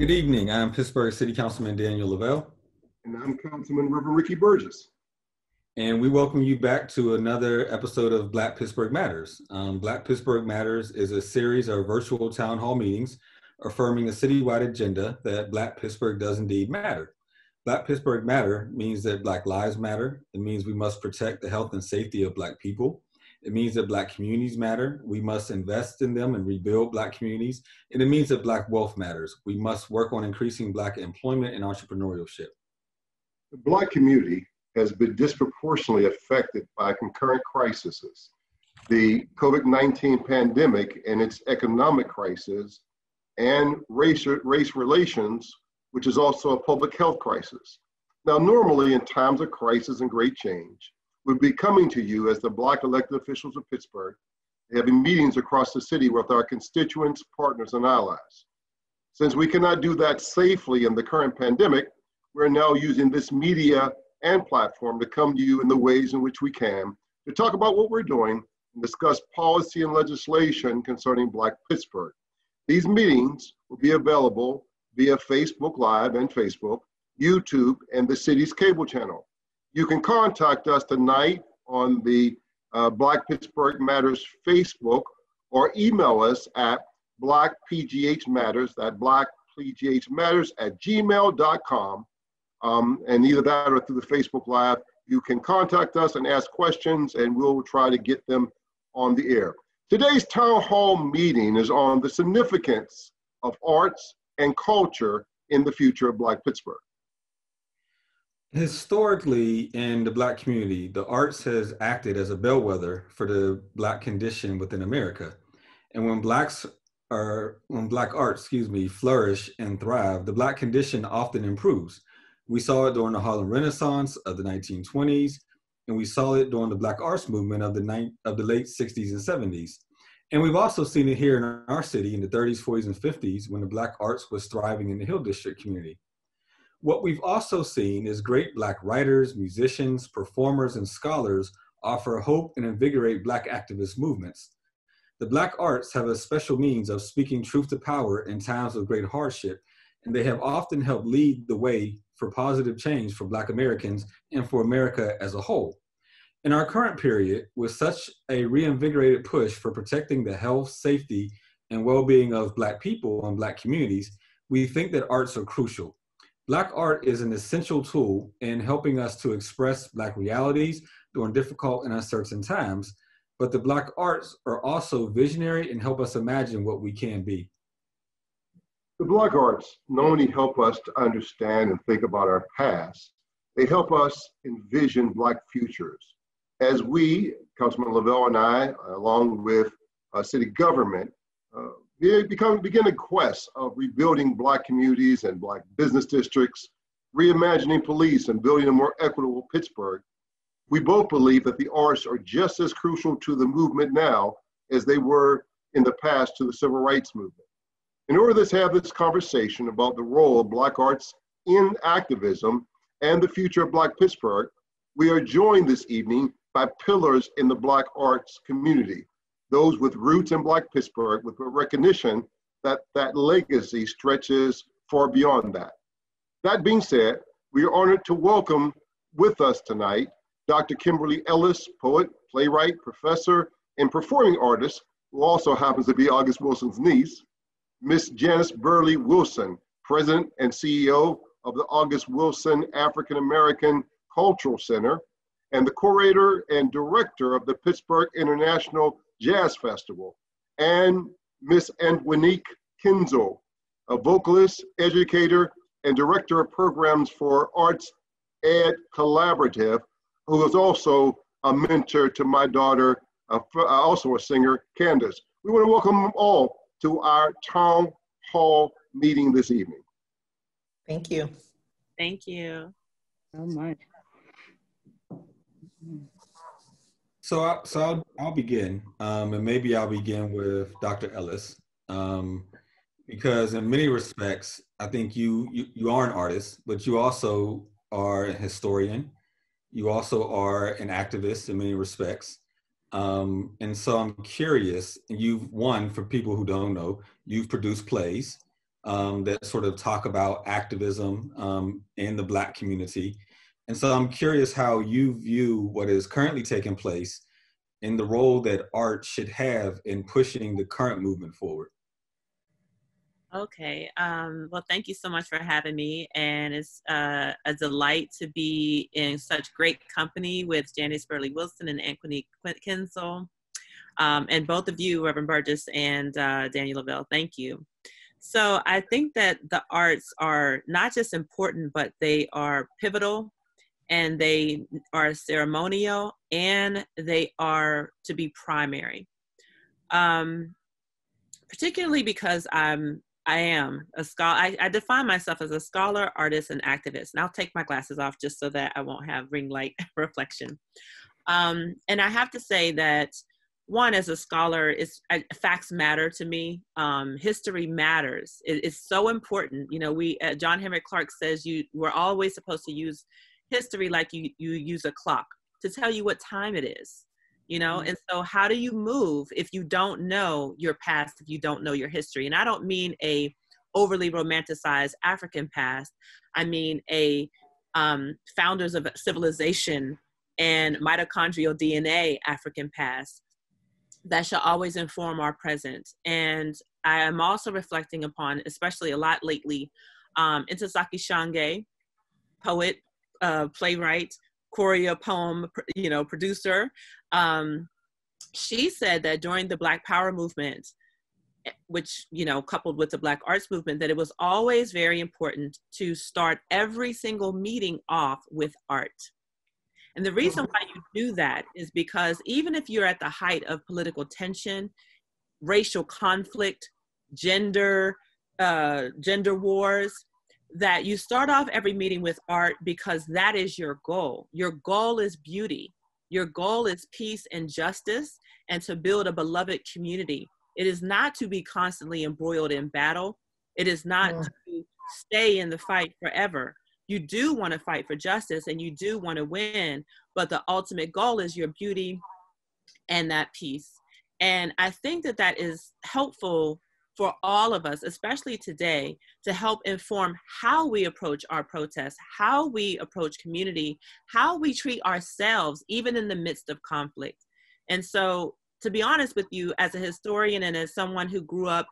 Good evening. I'm Pittsburgh City Councilman Daniel Lavelle, And I'm Councilman Reverend Ricky Burgess. and we welcome you back to another episode of Black Pittsburgh Matters. Black Pittsburgh Matters is a series of virtual town hall meetings affirming a citywide agenda that Black Pittsburgh does indeed matter. Black Pittsburgh Matter means that Black lives matter. It means we must protect the health and safety of Black people. It means that Black communities matter. We must invest in them and rebuild Black communities. And it means that Black wealth matters. We must work on increasing Black employment and entrepreneurship. The Black community has been disproportionately affected by concurrent crises. The COVID-19 pandemic and its economic crisis, and race relations, which is also a public health crisis. Now, normally in times of crisis and great change, we'll be coming to you as the Black elected officials of Pittsburgh, having meetings across the city with our constituents, partners, and allies. Since we cannot do that safely in the current pandemic, we're now using this media and platform to come to you in the ways in which we can to talk about what we're doing and discuss policy and legislation concerning Black Pittsburgh. These meetings will be available via Facebook Live and Facebook, YouTube, and the city's cable channel. You can contact us tonight on the Black Pittsburgh Matters Facebook, or email us at blackpghmatters, that blackpghmatters@gmail.com. And either that or through the Facebook Live, you can contact us and ask questions, and we'll try to get them on the air. Today's town hall meeting is on the significance of arts and culture in the future of Black Pittsburgh. Historically, in the Black community, the arts has acted as a bellwether for the Black condition within America. And when Black arts, flourish and thrive, the Black condition often improves. We saw it during the Harlem Renaissance of the 1920s, and we saw it during the Black arts movement of the late 60s and 70s. And we've also seen it here in our city in the 30s, 40s, and 50s when the Black arts was thriving in the Hill District community. What we've also seen is great Black writers, musicians, performers, and scholars offer hope and invigorate Black activist movements. The Black arts have a special means of speaking truth to power in times of great hardship, and they have often helped lead the way for positive change for Black Americans and for America as a whole. In our current period, with such a reinvigorated push for protecting the health, safety, and well-being of Black people and Black communities, we think that arts are crucial. Black art is an essential tool in helping us to express Black realities during difficult and uncertain times, but the Black arts are also visionary and help us imagine what we can be. The Black arts not only help us to understand and think about our past, they help us envision Black futures. As we, Councilman Lavelle and I, along with city government, begin a quest of rebuilding Black communities and Black business districts, reimagining police, and building a more equitable Pittsburgh, we both believe that the arts are just as crucial to the movement now as they were in the past to the civil rights movement. In order to have this conversation about the role of Black arts in activism and the future of Black Pittsburgh, we are joined this evening by pillars in the Black arts community, those with roots in Black Pittsburgh, with a recognition that that legacy stretches far beyond that. That being said, we are honored to welcome with us tonight Dr. Kimberly Ellis, poet, playwright, professor, and performing artist, who also happens to be August Wilson's niece, Miss Janice Burley Wilson, President and CEO of the August Wilson African American Cultural Center, and the curator and director of the Pittsburgh International Jazz Festival, and Miss Antoinique Kinzel, a vocalist, educator, and director of programs for Arts Ed Collaborative, who is also a mentor to my daughter, also a singer, Candace. We want to welcome them all to our town hall meeting this evening. Thank you. Thank you. So much. So I'll begin, and maybe I'll begin with Dr. Ellis, because in many respects, I think you are an artist, but you also are a historian. You also are an activist in many respects. And so I'm curious, and for people who don't know, you've produced plays, that sort of talk about activism in the Black community. And so I'm curious how you view what is currently taking place and the role that art should have in pushing the current movement forward. Okay. Well, thank you so much for having me. And it's a delight to be in such great company with Janice Burley Wilson and Anthony Kinsel. And both of you, Reverend Burgess and Daniel Lavelle, thank you. So I think that the arts are not just important, but they are pivotal, and they are ceremonial, and they are to be primary. Particularly because I am a scholar. I define myself as a scholar, artist, and activist. And I'll take my glasses off just so that I won't have ring light reflection. And I have to say that, one, as a scholar, facts matter to me. History matters. It's so important. You know, John Henrik Clarke says we're always supposed to use history like you use a clock to tell you what time it is. You know, and so how do you move if you don't know your past, if you don't know your history? And I don't mean a overly romanticized African past. I mean a founders of civilization and mitochondrial DNA African past that shall always inform our present. And I am also reflecting upon, especially a lot lately, Ntozake Shange, poet, playwright, Korea poem, producer. She said that during the Black Power movement, which, coupled with the Black arts movement, that it was always very important to start every single meeting off with art. And the reason why you do that is because even if you're at the height of political tension, racial conflict, gender wars, that you start off every meeting with art because that is your goal. Your goal is beauty. Your goal is peace and justice, and to build a beloved community. It is not to be constantly embroiled in battle. It is not to stay in the fight forever. You do want to fight for justice and you do want to win, but the ultimate goal is your beauty and that peace. And I think that that is helpful for all of us, especially today, to help inform how we approach our protests, how we approach community, how we treat ourselves, even in the midst of conflict. And so, to be honest with you, as a historian and as someone who grew up,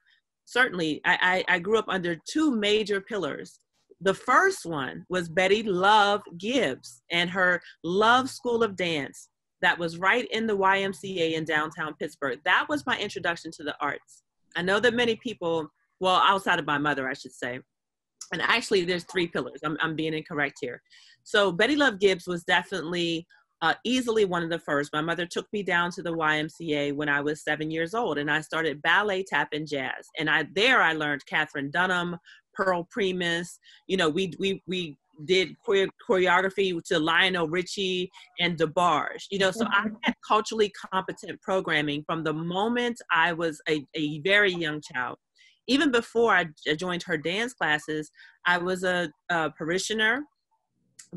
certainly, I grew up under two major pillars. The first one was Betty Love Gibbs and her Love School of Dance that was right in the YMCA in downtown Pittsburgh. That was my introduction to the arts. I know that many people, well, outside of my mother, I should say, and actually there's three pillars. I'm being incorrect here. So Betty Love Gibbs was definitely easily one of the first. My mother took me down to the YMCA when I was 7 years old, and I started ballet, tap, and jazz. And I learned Catherine Dunham, Pearl Primus. We did choreography to Lionel Richie and DeBarge. So I had culturally competent programming from the moment I was a very young child. Even before I joined her dance classes, I was a parishioner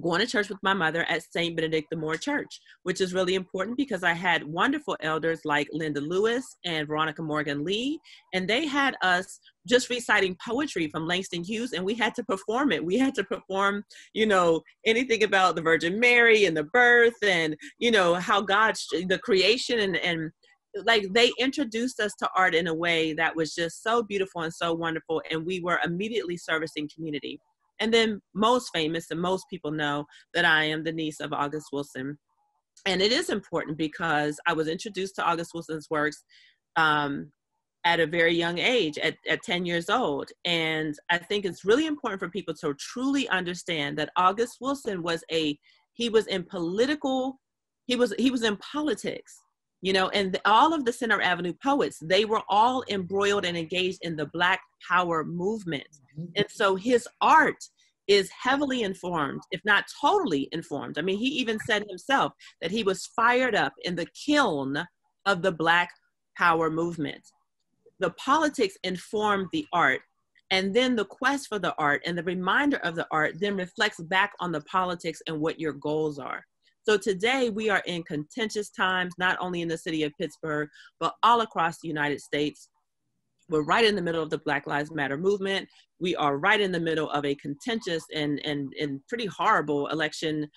going to church with my mother at St. Benedict the Moore Church, which is really important because I had wonderful elders like Linda Lewis and Veronica Morgan Lee, and they had us just reciting poetry from Langston Hughes, and we had to perform it. We had to perform, anything about the Virgin Mary and the birth and, how God, the creation and like they introduced us to art in a way that was just so beautiful and so wonderful, and we were immediately servicing community. And then most famous, and most people know that I am the niece of August Wilson. And it is important because I was introduced to August Wilson's works at a very young age, at 10 years old. And I think it's really important for people to truly understand that August Wilson he was in politics, and all of the Center Avenue poets, they were all embroiled and engaged in the Black Power movement. And so his art is heavily informed, if not totally informed. I mean, he even said himself that he was fired up in the kiln of the Black Power movement. The politics informed the art, and then the quest for the art and the reminder of the art then reflects back on the politics and what your goals are. So today we are in contentious times, not only in the city of Pittsburgh, but all across the United States. We're right in the middle of the Black Lives Matter movement. We are right in the middle of a contentious and pretty horrible election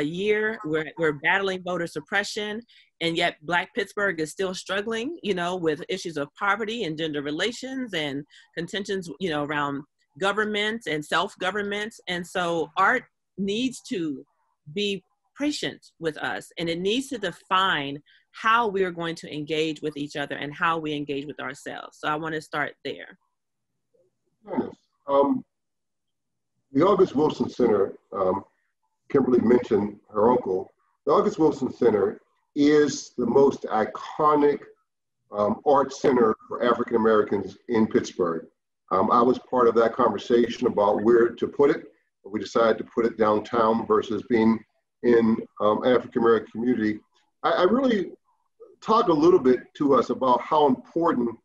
year. We're battling voter suppression, and yet Black Pittsburgh is still struggling, you know, with issues of poverty and gender relations and contentions, you know, around government and self-government. And so art needs to be patient with us, and it needs to define how we are going to engage with each other and how we engage with ourselves. So I want to start there. Yes. The August Wilson Center, Kimberly mentioned her uncle. The August Wilson Center is the most iconic art center for African Americans in Pittsburgh. I was part of that conversation about where to put it. We decided to put it downtown versus being in African American community. I really talk a little bit to us about how important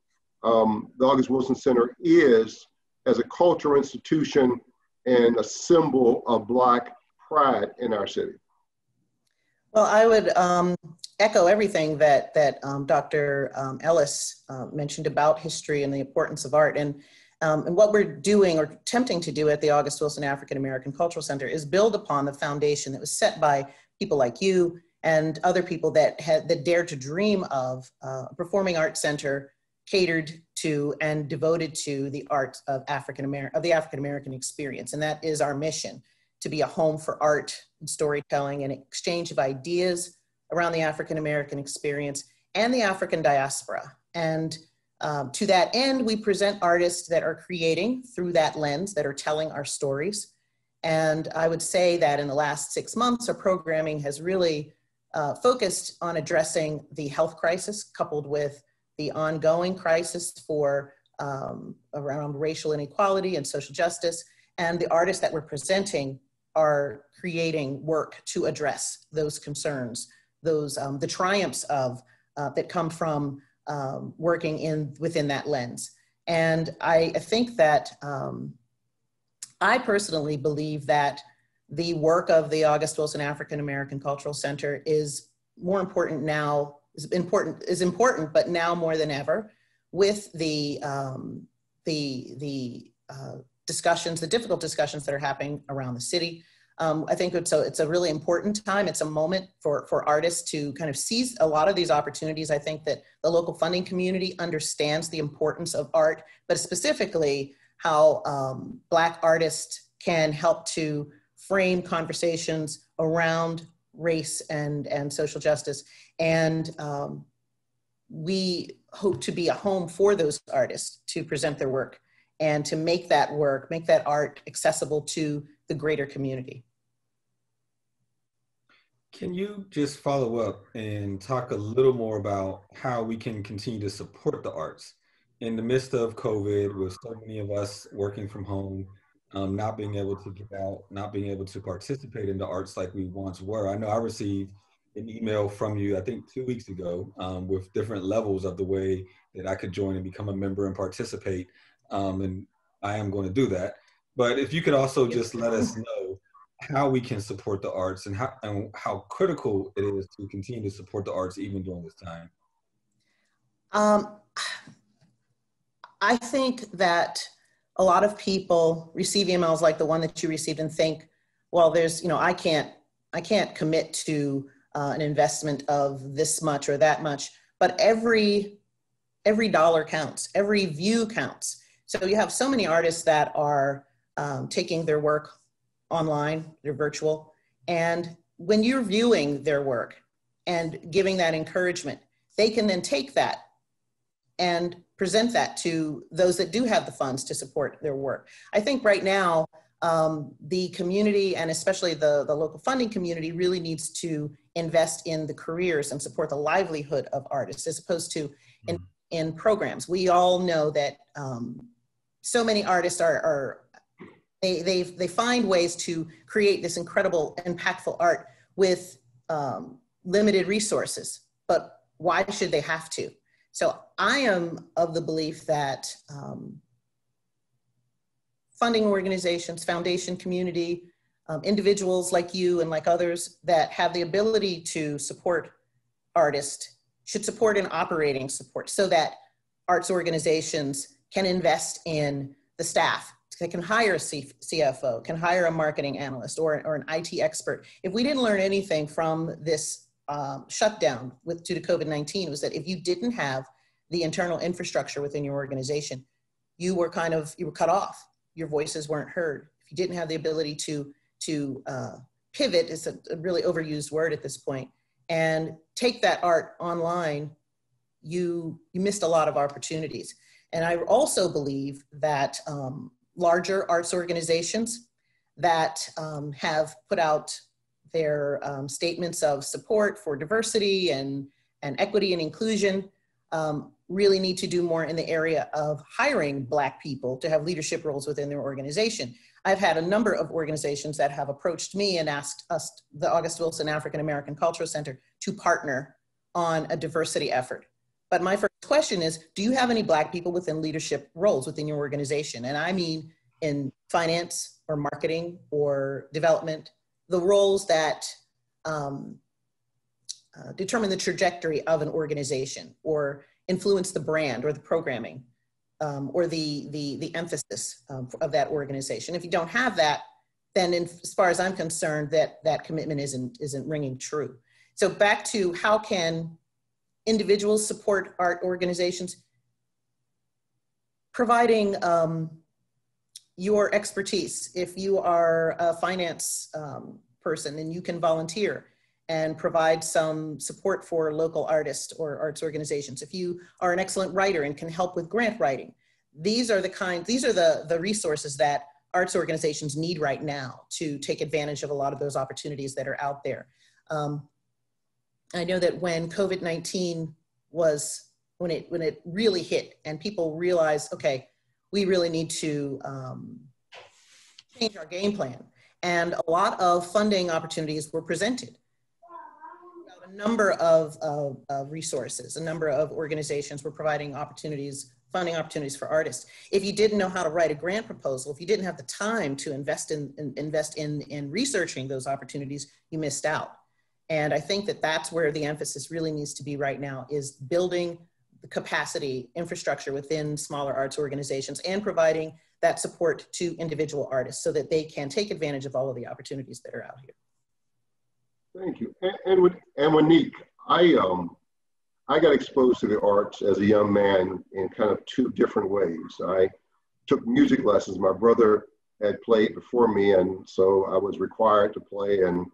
the August Wilson Center is as a cultural institution and a symbol of Black pride in our city. Well, I would echo everything that Dr. Ellis mentioned about history and the importance of art. And what we're doing or attempting to do at the August Wilson African American Cultural Center is build upon the foundation that was set by people like you and other people that dared to dream of a performing arts center catered to and devoted to the arts of the African American experience. And that is our mission, to be a home for art and storytelling and exchange of ideas around the African American experience and the African diaspora. And to that end, we present artists that are creating through that lens, that are telling our stories. And I would say that in the last 6 months, our programming has really focused on addressing the health crisis coupled with the ongoing crisis for around racial inequality and social justice. And the artists that we're presenting are creating work to address those concerns, those the triumphs of that come from working within that lens. And I think that I personally believe that the work of the August Wilson African American Cultural Center is more important now, is important, but now more than ever, with the discussions, the difficult discussions that are happening around the city. I think it's a really important time. It's a moment for artists to kind of seize a lot of these opportunities. I think that the local funding community understands the importance of art, but specifically how Black artists can help to frame conversations around race and social justice. And we hope to be a home for those artists to present their work and to make that work, make that art accessible to the greater community. Can you just follow up and talk a little more about how we can continue to support the arts in the midst of COVID, with so many of us working from home, not being able to get out, not being able to participate in the arts like we once were? I know I received an email from you, I think 2 weeks ago, with different levels of the way that I could join and become a member and participate. And I am going to do that. But if you could also just let us know how we can support the arts and how critical it is to continue to support the arts even during this time. I think that a lot of people receive emails like the one that you received and think, well, there's, I can't commit to an investment of this much or that much, but every dollar counts, every view counts. So you have so many artists that are taking their work online, they're virtual. And when you're viewing their work and giving that encouragement, they can then take that and present that to those that do have the funds to support their work. I think right now, the community and especially the local funding community really needs to invest in the careers and support the livelihood of artists as opposed to in programs. We all know that so many artists they find ways to create this incredible, impactful art with limited resources, but why should they have to? So I am of the belief that funding organizations, foundation community, individuals like you and like others that have the ability to support artists should support an operating support so that arts organizations can invest in the staff. They can hire a CFO, can hire a marketing analyst or an IT expert. If we didn't learn anything from this shutdown due to COVID-19, was that if you didn't have the internal infrastructure within your organization, you were cut off. Your voices weren't heard. If you didn't have the ability to pivot, is a really overused word at this point, and take that art online, you missed a lot of opportunities. And I also believe that larger arts organizations that have put out their statements of support for diversity and equity and inclusion really need to do more in the area of hiring Black people to have leadership roles within their organization. I've had a number of organizations that have approached me and asked us, the August Wilson African American Cultural Center, to partner on a diversity effort. But my first question is, do you have any Black people within leadership roles within your organization? And I mean in finance or marketing or development, the roles that determine the trajectory of an organization or influence the brand or the programming or the emphasis of that organization. If you don't have that, then as far as I'm concerned, that commitment isn't ringing true. So back to, how can individuals support art organizations? Providing your expertise. If you are a finance person, then you can volunteer and provide some support for local artists or arts organizations. If you are an excellent writer and can help with grant writing, these are the resources that arts organizations need right now to take advantage of a lot of those opportunities that are out there. I know that when COVID-19 when it really hit and people realized, okay, we really need to change our game plan. And a lot of funding opportunities were presented. A number of resources, a number of organizations were providing funding opportunities for artists. If you didn't know how to write a grant proposal, if you didn't have the time to invest in researching those opportunities, you missed out. And I think that that's where the emphasis really needs to be right now, is building the capacity, infrastructure within smaller arts organizations and providing that support to individual artists so that they can take advantage of all of the opportunities that are out here. Thank you. And Monique, I got exposed to the arts as a young man in kind of two different ways. I took music lessons. My brother had played before me, and so I was required to play, and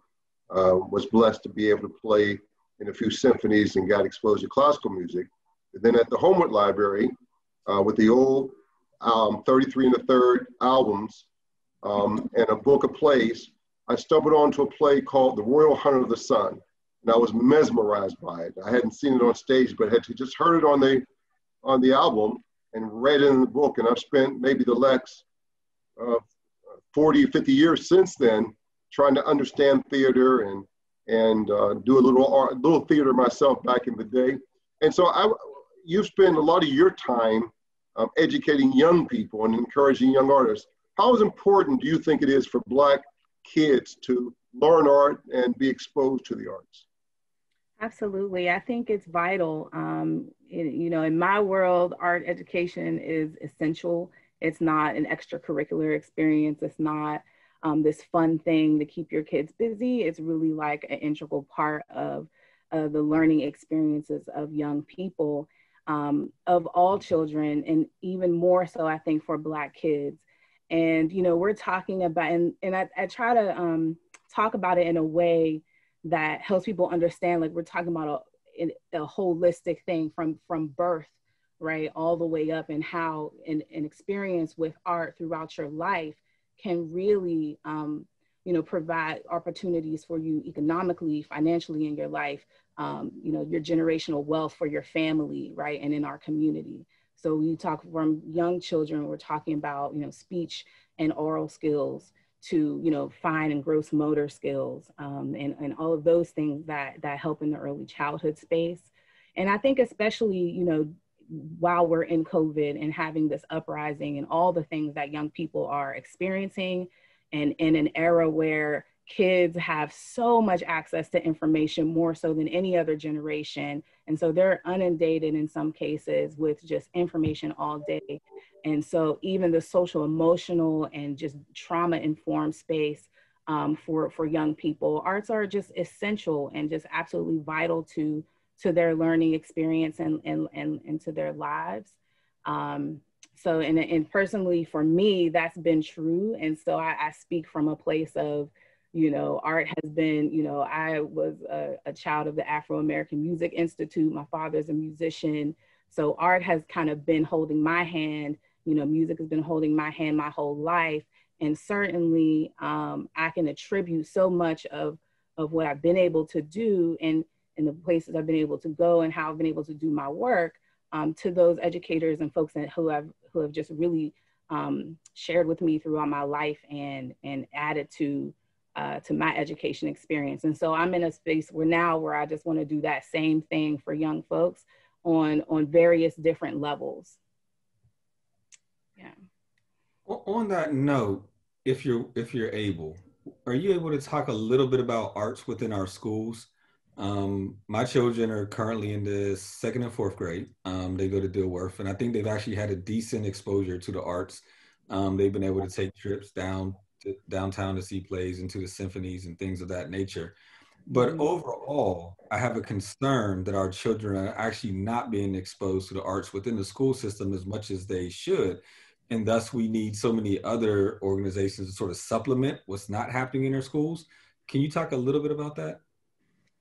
was blessed to be able to play in a few symphonies and got exposed to classical music. And then at the Homewood Library, with the old 33 1/3 albums and a book of plays, I stumbled onto a play called The Royal Hunter of the Sun, and I was mesmerized by it. I hadn't seen it on stage, but had just heard it on the album and read it in the book. And I've spent maybe the last 40, 50 years since then trying to understand theater and do a little theater myself back in the day. And so you've spent a lot of your time educating young people and encouraging young artists. How important do you think it is for Black kids to learn art and be exposed to the arts? Absolutely. I think it's vital. In my world, art education is essential. It's not an extracurricular experience. It's not this fun thing to keep your kids busy. It's really like an integral part of the learning experiences of young people, of all children, and even more so, I think, for Black kids. And, we're talking about, and I try to talk about it in a way that helps people understand, like we're talking about a holistic thing from birth, right, all the way up, and how an experience with art throughout your life can really, provide opportunities for you economically, financially in your life, your generational wealth for your family, right, and in our community. So we talk from young children, we're talking about, speech and oral skills to, fine and gross motor skills, and all of those things that help in the early childhood space. And I think especially, while we're in COVID and having this uprising and all the things that young people are experiencing, and in an era where, kids have so much access to information, more so than any other generation. And so they're inundated in some cases with just information all day. And so even the social, emotional, and just trauma-informed space for young people, arts are just essential and just absolutely vital to their learning experience and to their lives. So, and personally for me, that's been true. And so I speak from a place of, you know, art has been, you know, I was a child of the Afro-American Music Institute. My father's a musician. So art has kind of been holding my hand. You know, music has been holding my hand my whole life. And certainly I can attribute so much of what I've been able to do and the places I've been able to go and how I've been able to do my work to those educators and folks who have just really shared with me throughout my life and added to my education experience. And so I'm in a space where I just want to do that same thing for young folks on various different levels. Yeah. On that note, if you're able, are you able to talk a little bit about arts within our schools? My children are currently in the 2nd and 4th grade. They go to Dilworth, and I think they've actually had a decent exposure to the arts. They've been able to take trips downtown to see plays and to the symphonies and things of that nature. But overall, I have a concern that our children are actually not being exposed to the arts within the school system as much as they should. And thus we need so many other organizations to sort of supplement what's not happening in their schools. Can you talk a little bit about that?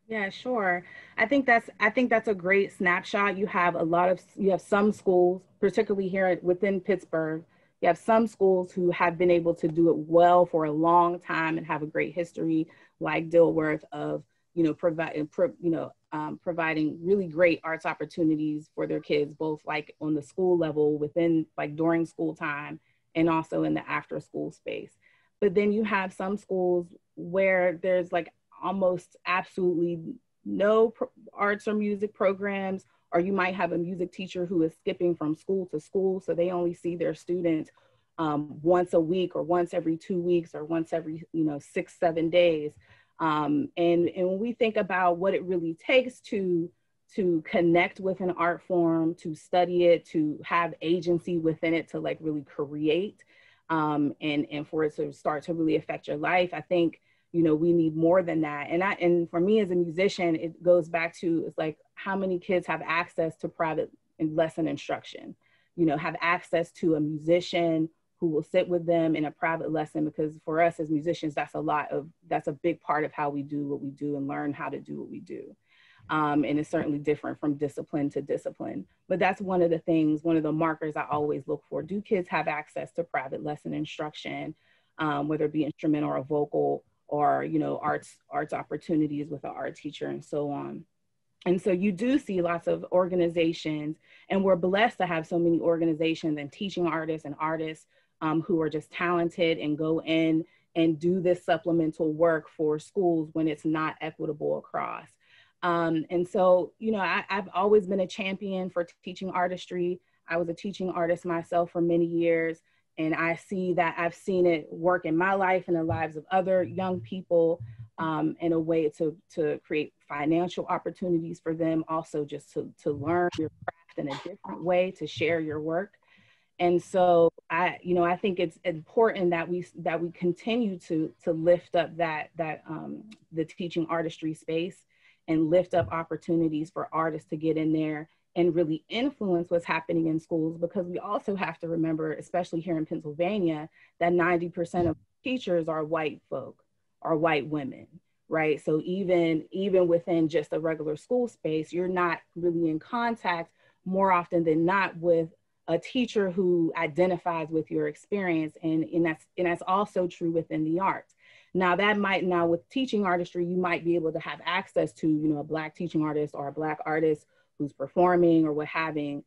Yeah, sure. I think that's a great snapshot. You have some schools, particularly here within Pittsburgh, you have some schools who have been able to do it well for a long time and have a great history, like Dilworth, of providing really great arts opportunities for their kids, both like on the school level, within like during school time, and also in the after school space. But then you have some schools where there's like almost absolutely no arts or music programs, or you might have a music teacher who is skipping from school to school, so they only see their students once a week or once every 2 weeks or once every 6-7 days. And when we think about what it really takes to connect with an art form, to study it, to have agency within it, to like really create, and for it to start to really affect your life, I think we need more than that. And for me as a musician, it goes back to, it's like, how many kids have access to private lesson instruction, have access to a musician who will sit with them in a private lesson, because for us as musicians, that's a big part of how we do what we do and learn how to do what we do. And it's certainly different from discipline to discipline. But that's one of the markers I always look for. Do kids have access to private lesson instruction, whether it be instrumental or vocal, or arts opportunities with an art teacher and so on. And so you do see lots of organizations, and we're blessed to have so many organizations and teaching artists and artists who are just talented and go in and do this supplemental work for schools when it's not equitable across. And so, I've always been a champion for teaching artistry. I was a teaching artist myself for many years. And I see that I've seen it work in my life and the lives of other young people in a way to create financial opportunities for them, also just to learn your craft in a different way, to share your work. And so I think it's important that we continue to lift up the teaching artistry space and lift up opportunities for artists to get in there and really influence what's happening in schools, because we also have to remember, especially here in Pennsylvania, that 90% of teachers are white folk, are white women, right? So even within just a regular school space, you're not really in contact more often than not with a teacher who identifies with your experience. And that's also true within the arts. Now with teaching artistry, you might be able to have access to, a Black teaching artist or a Black artist who's performing or what have you.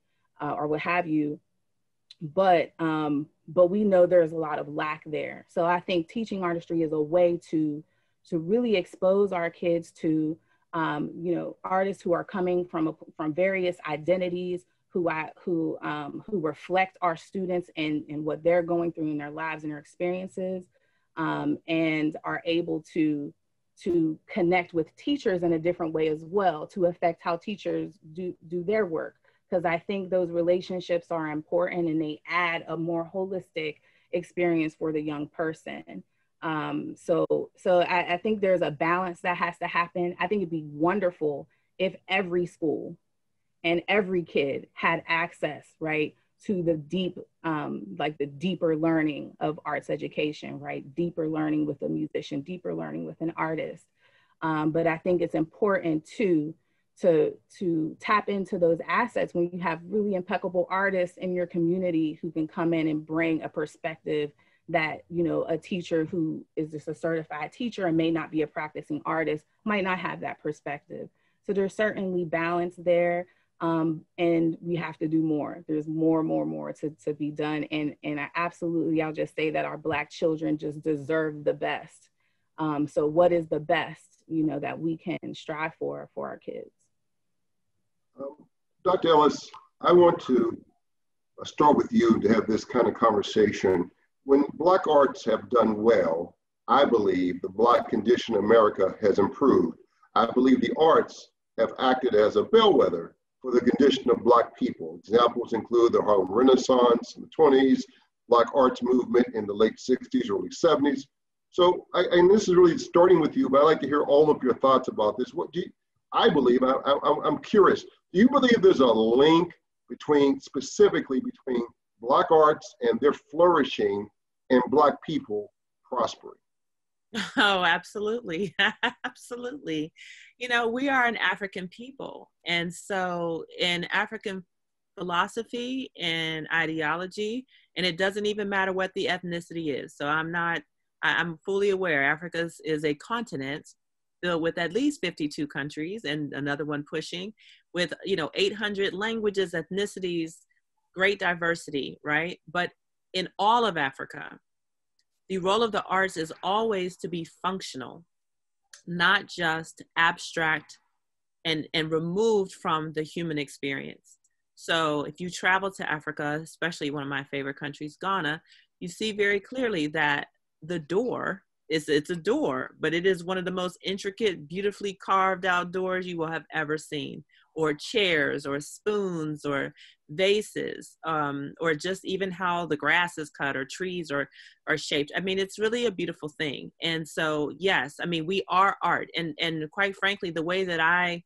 But we know there's a lot of lack there. So I think teaching artistry is a way to really expose our kids to, artists who are coming from various identities, who reflect our students and what they're going through in their lives and their experiences. and are able to connect with teachers in a different way as well, to affect how teachers do their work. Because I think those relationships are important and they add a more holistic experience for the young person. So I think there's a balance that has to happen. I think it'd be wonderful if every school and every kid had access, right, to the deep, like the deeper learning of arts education, right? Deeper learning with a musician, deeper learning with an artist. But I think it's important to tap into those assets when you have really impeccable artists in your community who can come in and bring a perspective that, you know, a teacher who is just a certified teacher and may not be a practicing artist might not have that perspective. So there's certainly balance there. And we have to do more. There's more to be done. And I'll just say that our Black children just deserve the best. So what is the best, you know, that we can strive for our kids? Dr. Ellis, I want to start with you to have this kind of conversation. When Black arts have done well, I believe the Black condition in America has improved. I believe the arts have acted as a bellwether for the condition of Black people. Examples include the Harlem Renaissance in the 20s, Black arts movement in the late 60s, early 70s. So, and this is really starting with you, but I'd like to hear all of your thoughts about this. What do you, I believe, I'm curious, do you believe there's a link specifically between Black arts and their flourishing and Black people prospering? Oh, absolutely. Absolutely. You know, we are an African people. And so in African philosophy and ideology, and it doesn't even matter what the ethnicity is. So I'm fully aware Africa is a continent filled with at least 52 countries and another one pushing with, you know, 800 languages, ethnicities, great diversity, right? But in all of Africa, the role of the arts is always to be functional, not just abstract and removed from the human experience. So if you travel to Africa, especially one of my favorite countries, Ghana, you see very clearly that the door it's a door, but it is one of the most intricate, beautifully carved out doors you will have ever seen, or chairs or spoons or vases, or just even how the grass is cut or trees are shaped. I mean, it's really a beautiful thing. And so, yes, I mean, we are art. And quite frankly, the way that I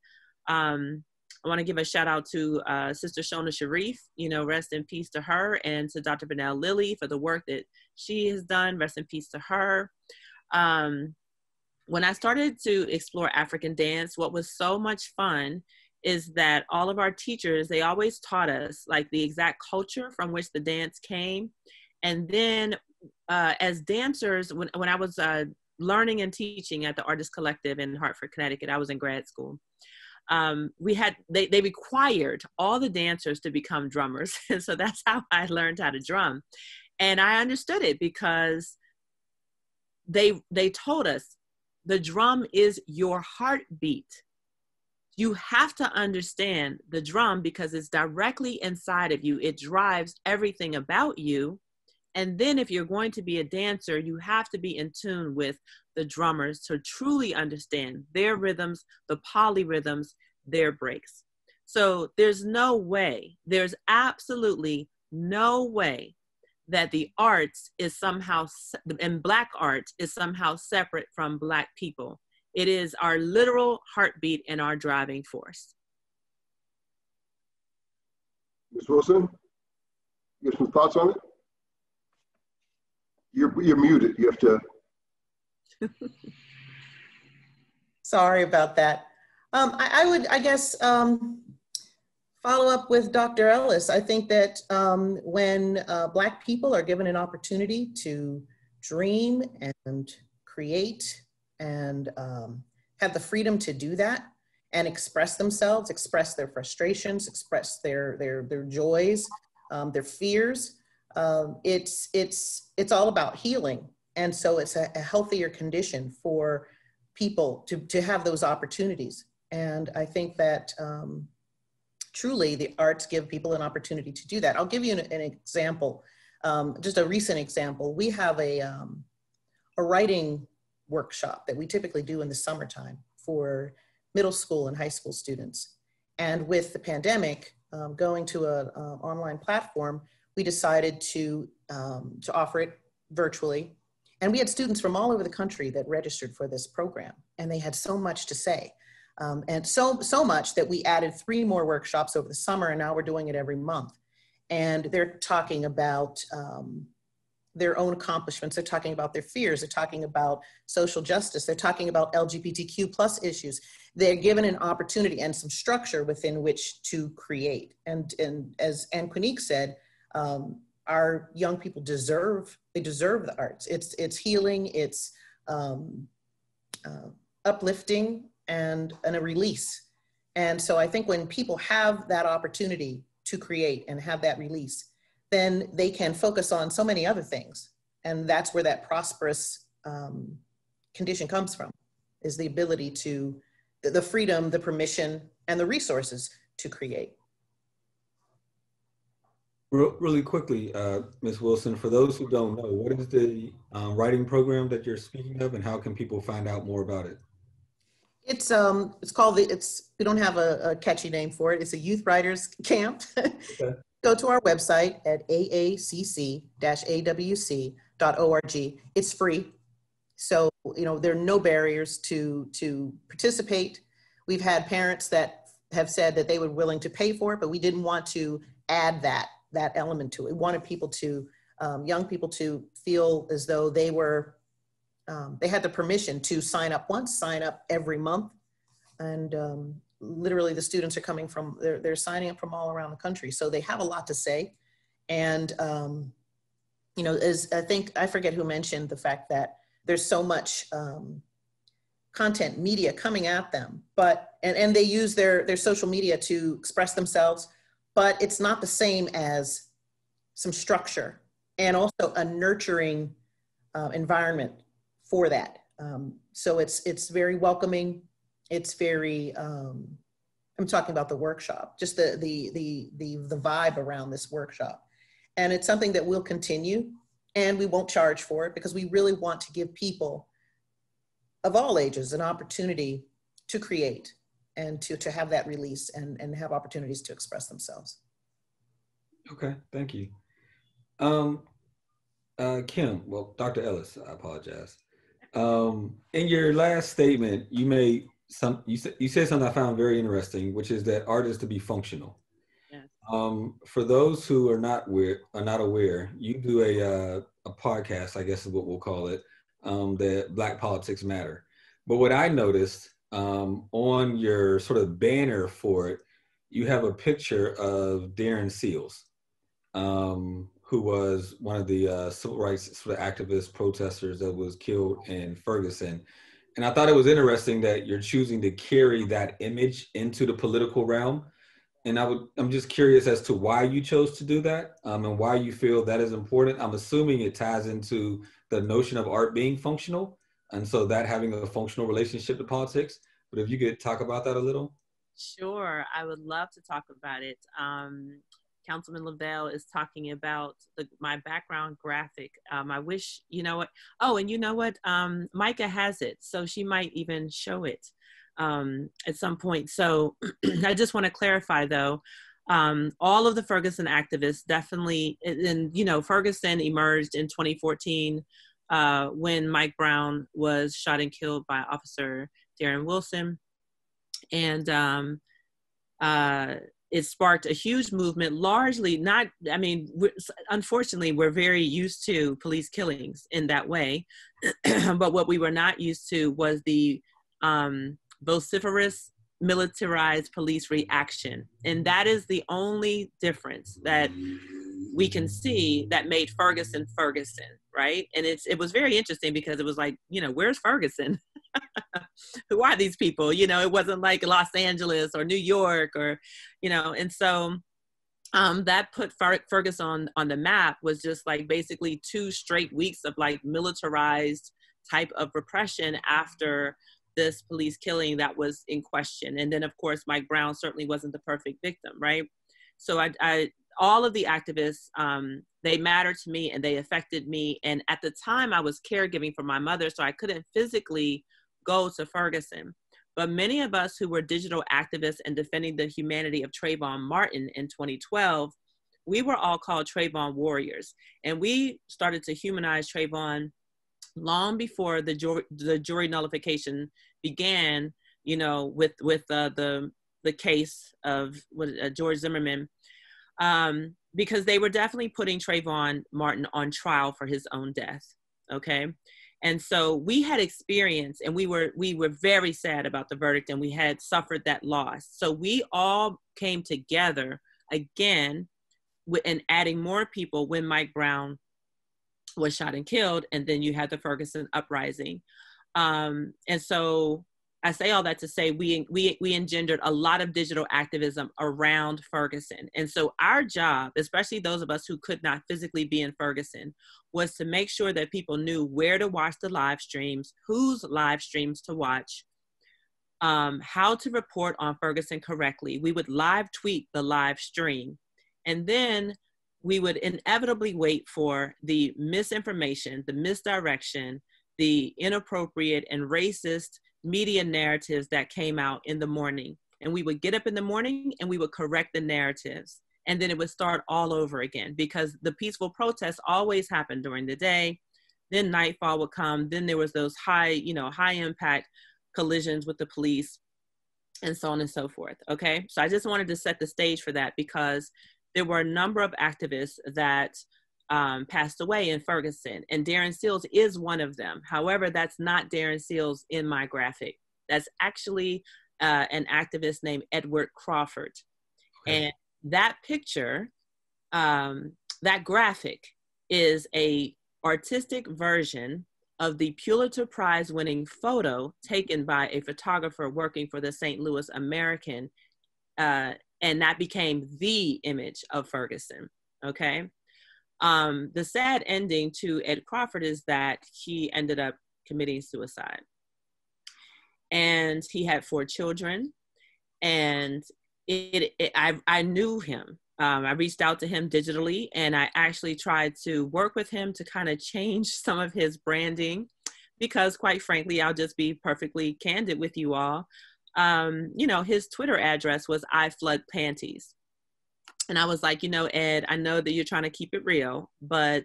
want to give a shout out to Sister Shona Sharif, you know, rest in peace to her, and to Dr. Vanell Lilly for the work that she has done, rest in peace to her. When I started to explore African dance, what was so much fun is that all of our teachers, they always taught us like the exact culture from which the dance came. And then as dancers, when I was learning and teaching at the Artist Collective in Hartford, Connecticut, I was in grad school. They required all the dancers to become drummers. And so that's how I learned how to drum. And I understood it because they told us the drum is your heartbeat. You have to understand the drum because it's directly inside of you. It drives everything about you. And then if you're going to be a dancer, you have to be in tune with the drummers to truly understand their rhythms, the polyrhythms, their breaks. So there's absolutely no way that the arts is somehow, and Black arts is somehow separate from Black people. It is our literal heartbeat and our driving force. Ms. Wilson, you have some thoughts on it? You're muted. You have to. Sorry about that. I would, I guess, follow up with Dr. Ellis. I think that when Black people are given an opportunity to dream and create and have the freedom to do that and express themselves, express their frustrations, express their joys, their fears, it's all about healing. And so it's a healthier condition for people to have those opportunities. And I think that truly the arts give people an opportunity to do that. I'll give you an example, just a recent example. We have a writing workshop that we typically do in the summertime for middle school and high school students. And with the pandemic, going to an online platform, we decided to offer it virtually. And we had students from all over the country that registered for this program, and they had so much to say. And so much that we added 3 more workshops over the summer, and now we're doing it every month. And they're talking about their own accomplishments. They're talking about their fears. They're talking about social justice. They're talking about LGBTQ plus issues. They're given an opportunity and some structure within which to create. And as Anne Quinique said, our young people deserve the arts. It's healing, it's uplifting, and a release. And so I think when people have that opportunity to create and have that release, then they can focus on so many other things. And that's where that prosperous condition comes from, is the ability to, the freedom, the permission, and the resources to create. Really quickly, Ms. Wilson, for those who don't know, what is the writing program that you're speaking of, and how can people find out more about it? It's called we don't have a catchy name for it. It's a youth writers camp. Okay. Go to our website at aacc-awc.org. It's free. So, there are no barriers to participate. We've had parents that have said that they were willing to pay for it, but we didn't want to add that element to it. We wanted people to, young people to feel as though they were, they had the permission to sign up once, sign up every month. And literally the students are coming from, they're signing up from all around the country. So they have a lot to say. And, as I forget who mentioned the fact that there's so much content media coming at them, and they use their social media to express themselves, but it's not the same as some structure and also a nurturing environment for that. So it's very welcoming. It's very, I'm talking about the workshop, just the vibe around this workshop. And it's something that will continue, and we won't charge for it, because we really want to give people of all ages an opportunity to create and to have that release and have opportunities to express themselves. Okay, thank you. Kim, well, Dr. Ellis, I apologize. In your last statement, you said something I found very interesting, which is that art is to be functional. Yes. For those who are not aware, you do a podcast, I guess is what we'll call it, that Black Politics Matter. But what I noticed on your sort of banner for it, you have a picture of Darren Seals, who was one of the civil rights sort of activist protesters that was killed in Ferguson. And I thought it was interesting that you're choosing to carry that image into the political realm. And I'm just curious as to why you chose to do that, and why you feel that is important. I'm assuming it ties into the notion of art being functional, and so that having a functional relationship to politics. But if you could talk about that a little. Sure, I would love to talk about it. Councilman Lavelle is talking about my background graphic. I wish, oh, and you know what? Micah has it, so she might even show it at some point. So I just want to clarify though, all of the Ferguson activists definitely, and Ferguson emerged in 2014 when Mike Brown was shot and killed by Officer Darren Wilson. And it sparked a huge movement, largely unfortunately, we're very used to police killings in that way. But what we were not used to was the vociferous, militarized police reaction. And that is the only difference that we can see that made Ferguson, right? And it was very interesting because it was like, where's Ferguson? Who are these people? It wasn't like Los Angeles or New York or, and so that put Ferguson on the map. Was just like basically 2 straight weeks of like militarized type of repression after this police killing that was in question. And then of course, Mike Brown certainly wasn't the perfect victim, right? So all of the activists, they mattered to me and they affected me. And at the time I was caregiving for my mother, so I couldn't physically go to Ferguson. But many of us who were digital activists and defending the humanity of Trayvon Martin in 2012, we were all called Trayvon warriors. And we started to humanize Trayvon long before the jury nullification began, you know, with the case of George Zimmerman, because they were definitely putting Trayvon Martin on trial for his own death. Okay. And so we had experience, and we were very sad about the verdict, and we had suffered that loss. So we all came together again and adding more people when Mike Brown was shot and killed. And then you had the Ferguson uprising. And so I say all that to say we engendered a lot of digital activism around Ferguson. And so our job, especially those of us who could not physically be in Ferguson, was to make sure that people knew where to watch the live streams, whose live streams to watch, how to report on Ferguson correctly. We would live tweet the live stream. And then we would inevitably wait for the misinformation, the misdirection, the inappropriate and racist media narratives that came out in the morning. And we would get up in the morning and we would correct the narratives. And then it would start all over again, because the peaceful protests always happened during the day. Then nightfall would come. Then there was those high impact collisions with the police and so on and so forth. Okay. So I just wanted to set the stage for that, because there were a number of activists that passed away in Ferguson, and Darren Seals is one of them. However, that's not Darren Seals in my graphic. That's actually an activist named Edward Crawford. Okay. And that picture, that graphic is a artistic version of the Pulitzer Prize winning photo taken by a photographer working for the St. Louis American, and that became the image of Ferguson, okay? The sad ending to Ed Crawford is that he ended up committing suicide. And he had 4 children, and I knew him. I reached out to him digitally, and I actually tried to work with him to kind of change some of his branding, because quite frankly, I'll just be perfectly candid with you all. You know, his Twitter address was I Flood Panties. And I was like, you know, Ed, I know that you're trying to keep it real, but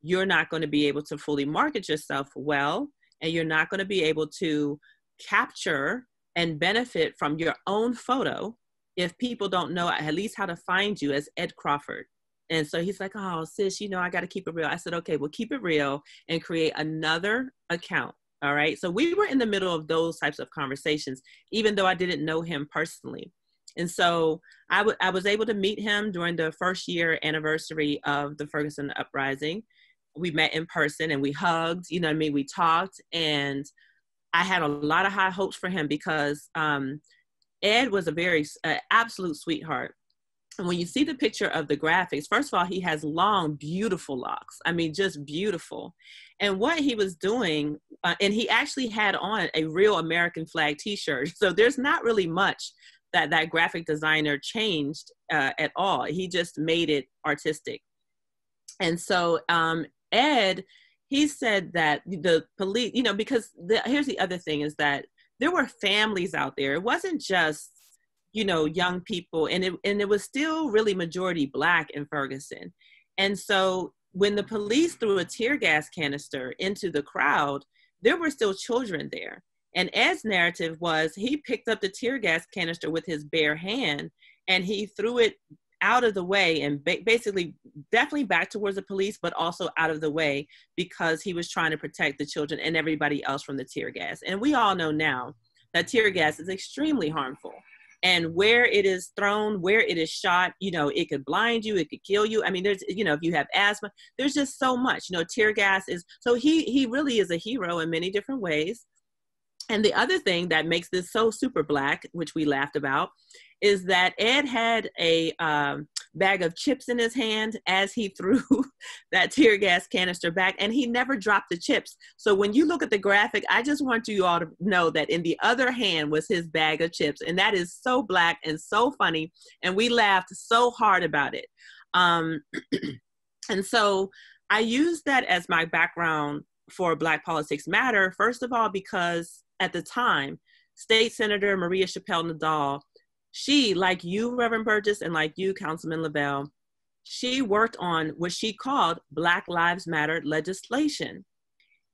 you're not going to be able to fully market yourself well, and you're not going to be able to capture and benefit from your own photo if people don't know at least how to find you as Ed Crawford. And so he's like, oh, sis, you know, I got to keep it real. I said, okay, well, keep it real and create another account. All right. So we were in the middle of those types of conversations, even though I didn't know him personally. And so I was able to meet him during the first year anniversary of the Ferguson uprising. We met in person and we hugged, you know what I mean? We talked, and I had a lot of high hopes for him, because Ed was a very absolute sweetheart. And when you see the picture of the graphics, first of all, he has long, beautiful locks. I mean, just beautiful. And what he was doing, and he actually had on a real American flag t-shirt. So there's not really much that graphic designer changed at all. He just made it artistic. And so Ed, he said that the police, you know, because here's the other thing, is that there were families out there. It wasn't just, you know, young people, and it was still really majority Black in Ferguson. And so when the police threw a tear gas canister into the crowd, there were still children there. And Ed's narrative was he picked up the tear gas canister with his bare hand, and he threw it out of the way, and basically definitely back towards the police, but also out of the way, because he was trying to protect the children and everybody else from the tear gas. And we all know now that tear gas is extremely harmful. And where it is thrown, where it is shot, you know, it could blind you, it could kill you. I mean, there's, you know, if you have asthma, there's just so much, you know, tear gas is, so he really is a hero in many different ways. And the other thing that makes this so super Black, which we laughed about, is that Ed had a bag of chips in his hand as he threw that tear gas canister back, and he never dropped the chips. So when you look at the graphic, I just want you all to know that in the other hand was his bag of chips. And that is so Black and so funny. And we laughed so hard about it. Um, and so I use that as my background for Black Politics Matter, first of all, because at the time, State Senator Maria Chappelle Nadal, she, like you, Reverend Burgess, and like you, Councilman Lavelle, she worked on what she called Black Lives Matter legislation.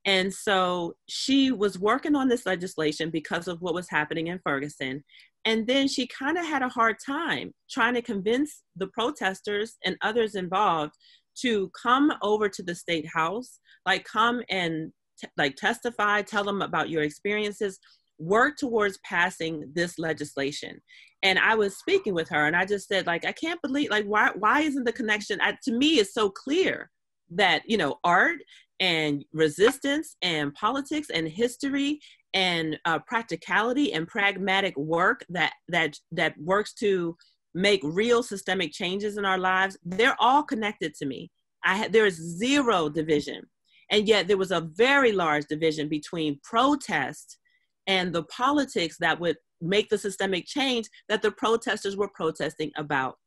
And so she was working on this legislation because of what was happening in Ferguson. And then she kind of had a hard time trying to convince the protesters and others involved to come over to the state house, like come and like testify, tell them about your experiences, work towards passing this legislation. And I was speaking with her and I just said, like, I can't believe, like, why isn't the connection? To me, it's so clear that, you know, art and resistance and politics and history and practicality and pragmatic work that works to make real systemic changes in our lives, they're all connected to me. There is zero division. And yet there was a very large division between protest and the politics that would make the systemic change that the protesters were protesting about.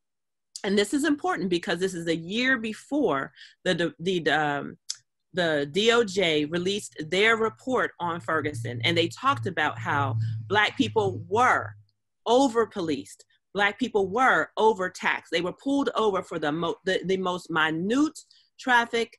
And this is important because this is a year before the DOJ released their report on Ferguson. And they talked about how Black people were over-policed. Black people were overtaxed. They were pulled over for the most minute traffic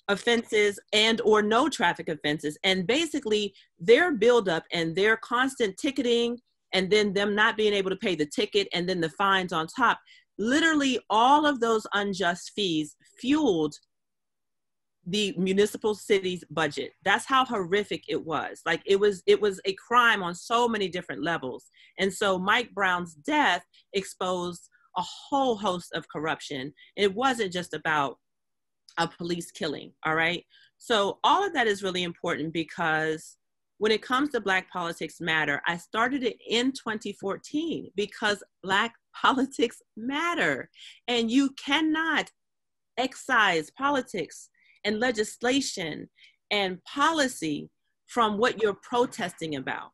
offenses and or no traffic offenses. And basically their buildup and their constant ticketing and then them not being able to pay the ticket and then the fines on top, literally all of those unjust fees fueled the municipal city's budget. That's how horrific it was. Like it was a crime on so many different levels. And so Mike Brown's death exposed a whole host of corruption. It wasn't just about a police killing, all right? So all of that is really important because when it comes to Black Politics Matter, I started it in 2014 because Black politics matter. And you cannot excise politics and legislation and policy from what you're protesting about.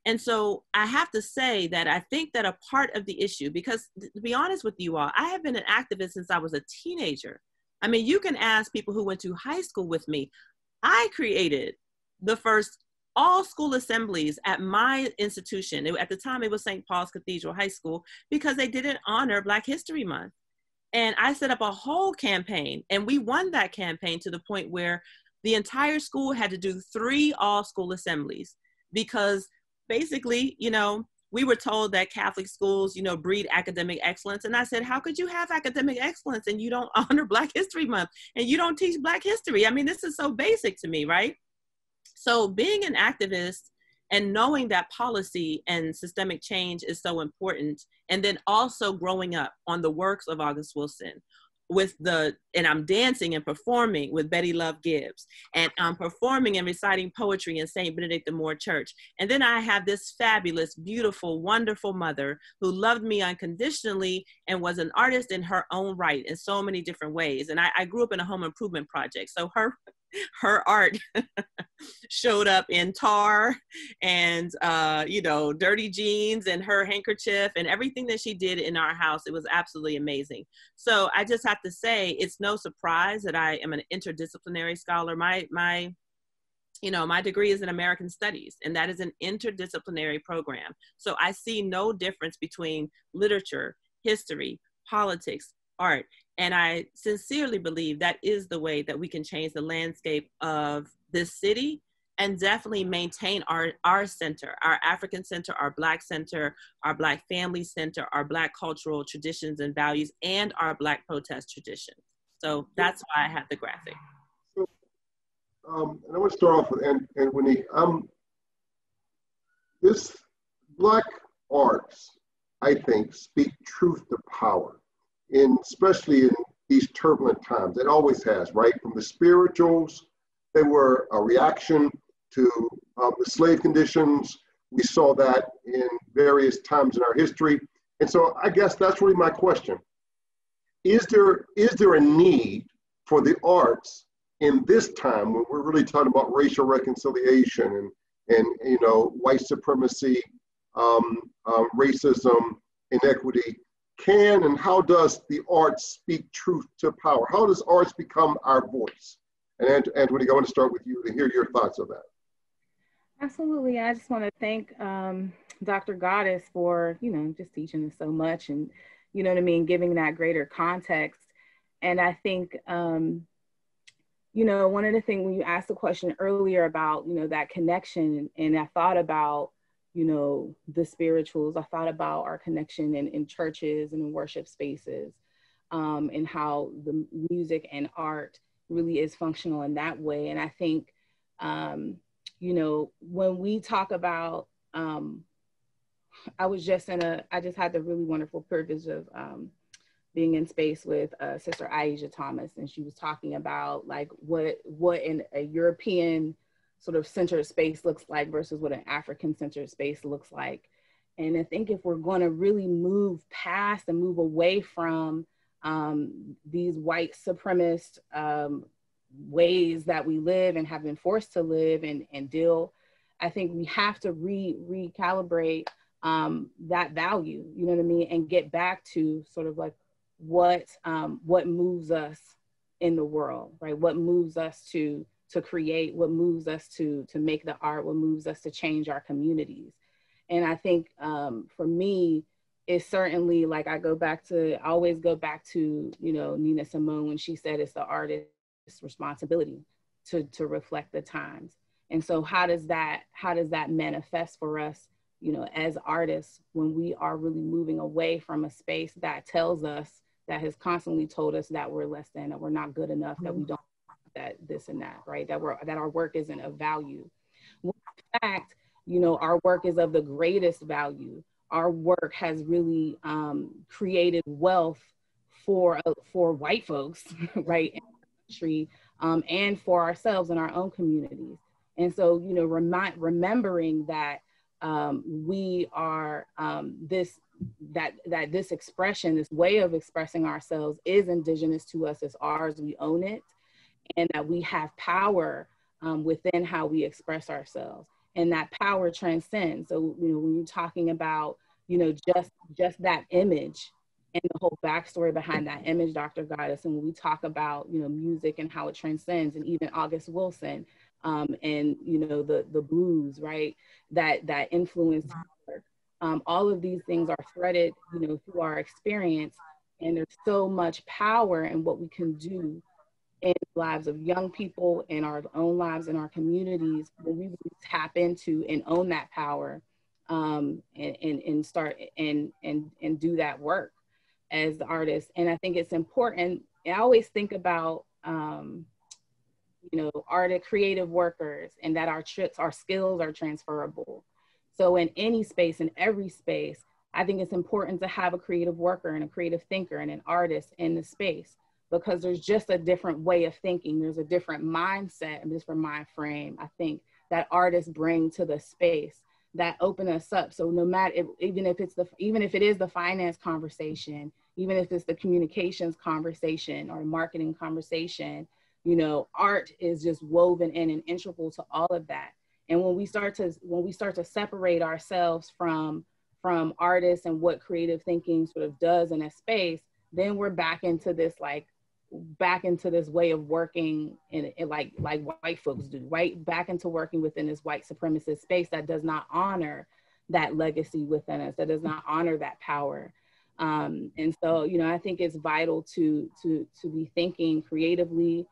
And so I have to say that I think that a part of the issue, because to be honest with you all, I have been an activist since I was a teenager. I mean, you can ask people who went to high school with me. I created the first all school assemblies at my institution. At the time, it was St. Paul's Cathedral High School because they didn't honor Black History Month. And I set up a whole campaign and we won that campaign to the point where the entire school had to do 3 all school assemblies because basically, you know, we were told that Catholic schools, you know, breed academic excellence. And I said, how could you have academic excellence and you don't honor Black History Month and you don't teach Black history? I mean, this is so basic to me, right? So being an activist and knowing that policy and systemic change is so important, and then also growing up on the works of August Wilson, and I'm dancing and performing with Betty Love Gibbs, and I'm performing and reciting poetry in St. Benedict the Moore Church. And then I have this fabulous, beautiful, wonderful mother who loved me unconditionally and was an artist in her own right in so many different ways. And I grew up in a home improvement project. So her art showed up in tar and you know, dirty jeans and her handkerchief and everything that she did in our house. It was absolutely amazing. So I just have to say, it's no surprise that I am an interdisciplinary scholar. My degree is in American Studies, and that is an interdisciplinary program. So I see no difference between literature, history, politics, art. And I sincerely believe that is the way that we can change the landscape of this city and definitely maintain our center, our African center, our Black center, our Black family center, our Black cultural traditions and values, and our Black protest traditions. So that's why I have the graphic. So, and I want to start off with, and Winnie, this Black arts, I think, speak truth to power. Especially in these turbulent times. It always has, right? From the spirituals, they were a reaction to the slave conditions. We saw that in various times in our history. And so I guess that's really my question. Is there a need for the arts in this time when we're really talking about racial reconciliation and you know, white supremacy, racism, inequity, can and how does the arts speak truth to power? How does arts become our voice? And Antoine, I want to start with you to hear your thoughts on that. Absolutely. I just want to thank Dr. Goddess for, just teaching us so much and, giving that greater context. And I think, one of the things when you asked the question earlier about, that connection, and I thought about, the spirituals, I thought about our connection in churches and in worship spaces, and how the music and art really is functional in that way. And I think, when we talk about, I just had the really wonderful privilege of being in space with Sister Aisha Thomas, and she was talking about like what in a European sort of centered space looks like versus what an African centered space looks like. And I think if we're going to really move past and move away from these white supremacist ways that we live and have been forced to live and deal, I think we have to recalibrate that value, you know what I mean, and get back to sort of like what moves us in the world, right? What moves us to create, what moves us to make the art, what moves us to change our communities. And I think for me, it's certainly like I always go back to, Nina Simone when she said it's the artist's responsibility to reflect the times. And so how does that manifest for us, as artists, when we are really moving away from a space that tells us, that has constantly told us that we're less than, that we're not good enough, that we don't, that this and that, right? That our work isn't of value. When in fact, our work is of the greatest value. Our work has really created wealth for white folks, right, in the country, and for ourselves and our own communities. And so, remembering that we are this expression, this way of expressing ourselves is indigenous to us, it's ours, we own it, and that we have power within how we express ourselves. And that power transcends. So, when you're talking about, just that image and the whole backstory behind that image, Dr. Goddess, and when we talk about, music and how it transcends, and even August Wilson, and, the blues, right, that influenced her. All of these things are threaded, through our experience. And there's so much power in what we can do in the lives of young people, in our own lives, in our communities, when we really tap into and own that power, and start and do that work as the artist. And I think it's important. I always think about, art creative workers, and that our skills are transferable. So in any space, in every space, I think it's important to have a creative worker and a creative thinker and an artist in the space, because there's just a different way of thinking. There's a different mindset and different mind frame, I think, that artists bring to the space that open us up. So no matter, even if it is the finance conversation, even if it's the communications conversation or marketing conversation, art is just woven in and integral to all of that. And when we start to separate ourselves from artists and what creative thinking sort of does in a space, then we're back into this way of working in like white folks do, right? Back into working within this white supremacist space that does not honor that legacy within us, that does not honor that power. And so, I think it's vital to be thinking creatively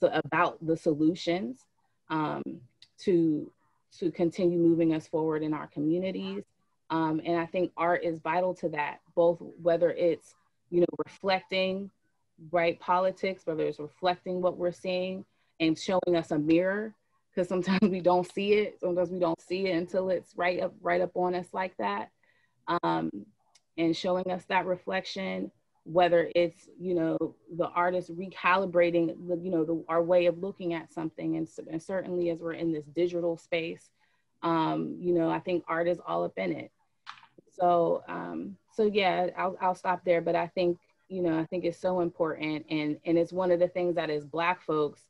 about the solutions, to continue moving us forward in our communities. And I think art is vital to that, both whether it's, reflecting, right, politics, whether it's reflecting what we're seeing and showing us a mirror, because sometimes we don't see it. Sometimes we don't see it until it's right up on us like that. And showing us that reflection, whether it's, the artist recalibrating, our way of looking at something. And certainly as we're in this digital space, I think art is all up in it. So yeah, I'll stop there. But I think, I think it's so important. And it's one of the things that as Black folks,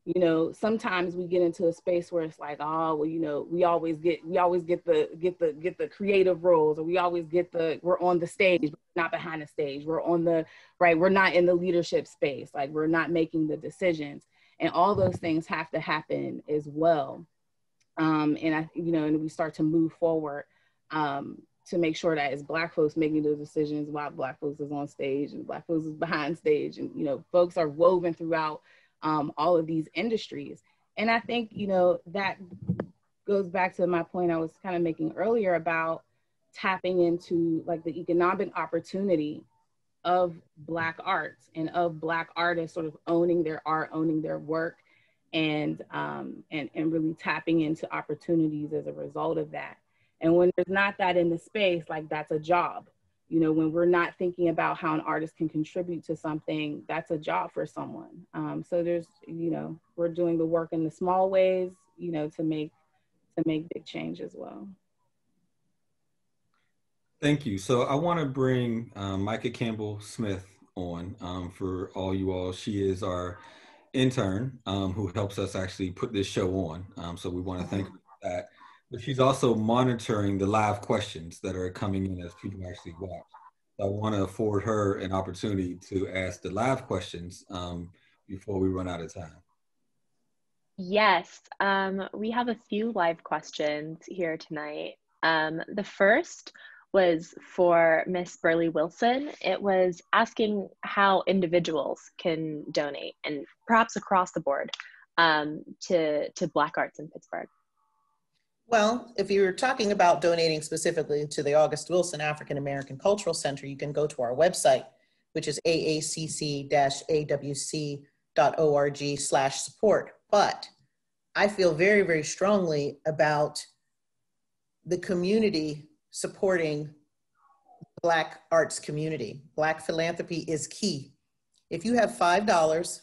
you know, sometimes we get into a space where it's like, oh, well, you know, we always get the creative roles, or we always get we're on the stage, but not behind the stage. We're on the, right, we're not in the leadership space. Like, we're not making the decisions. And all those things have to happen as well. And I, you know, and we start to move forward to make sure that as Black folks making those decisions, while Black folks is on stage and Black folks is behind stage, and, you know, folks are woven throughout all of these industries. And I think, you know, that goes back to my point I was kind of making earlier about tapping into like the economic opportunity of Black arts and of Black artists sort of owning their art, owning their work, and really tapping into opportunities as a result of that. And when there's not that in the space, like, that's a job. You know, when we're not thinking about how an artist can contribute to something, that's a job for someone. So there's, you know, we're doing the work in the small ways, you know, to make big change as well. Thank you. So I want to bring Micah Campbell Smith on for all you all. She is our intern who helps us actually put this show on. So we want to thank her for that. But she's also monitoring the live questions that are coming in as people actually watch. So I want to afford her an opportunity to ask the live questions before we run out of time. Yes, we have a few live questions here tonight. The first was for Miss Burley Wilson. It was asking how individuals can donate, and perhaps across the board, to Black arts in Pittsburgh. Well, if you're talking about donating specifically to the August Wilson African American Cultural Center, you can go to our website, which is aacc-awc.org/support. But I feel very, very strongly about the community supporting the Black arts community. Black philanthropy is key. If you have $5,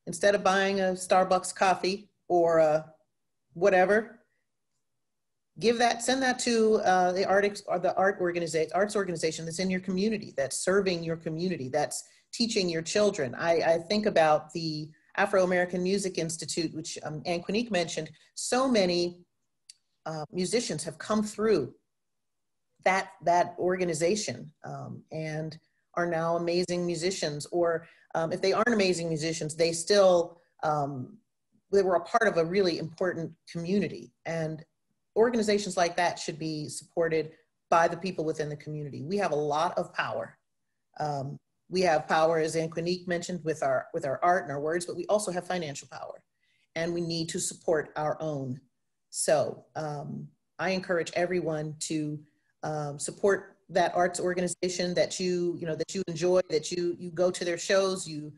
instead of buying a Starbucks coffee or whatever, send that to the arts organization that's in your community, that's serving your community, that's teaching your children. I think about the Afro-American Music Institute, which Ann Quinique mentioned. So many musicians have come through that organization and are now amazing musicians, or if they aren't amazing musicians, they still, they were a part of a really important community. And organizations like that should be supported by the people within the community. We have a lot of power. We have power, as Ann Quinique mentioned, with our art and our words, but we also have financial power, and we need to support our own. So I encourage everyone to support that arts organization that you enjoy, that you go to their shows, you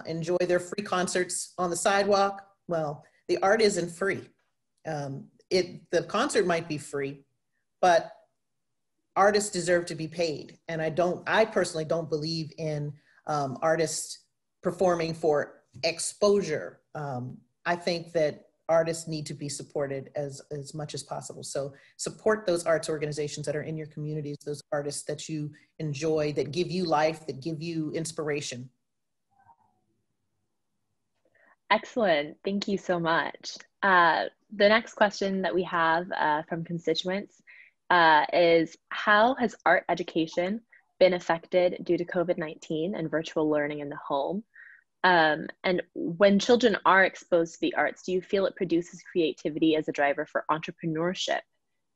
enjoy their free concerts on the sidewalk. Well, the art isn't free. The concert might be free, but artists deserve to be paid. And I personally don't believe in artists performing for exposure. I think that artists need to be supported as much as possible. So support those arts organizations that are in your communities, those artists that you enjoy, that give you life, that give you inspiration. Excellent, thank you so much. The next question that we have from constituents is, how has art education been affected due to COVID-19 and virtual learning in the home? And when children are exposed to the arts, do you feel it produces creativity as a driver for entrepreneurship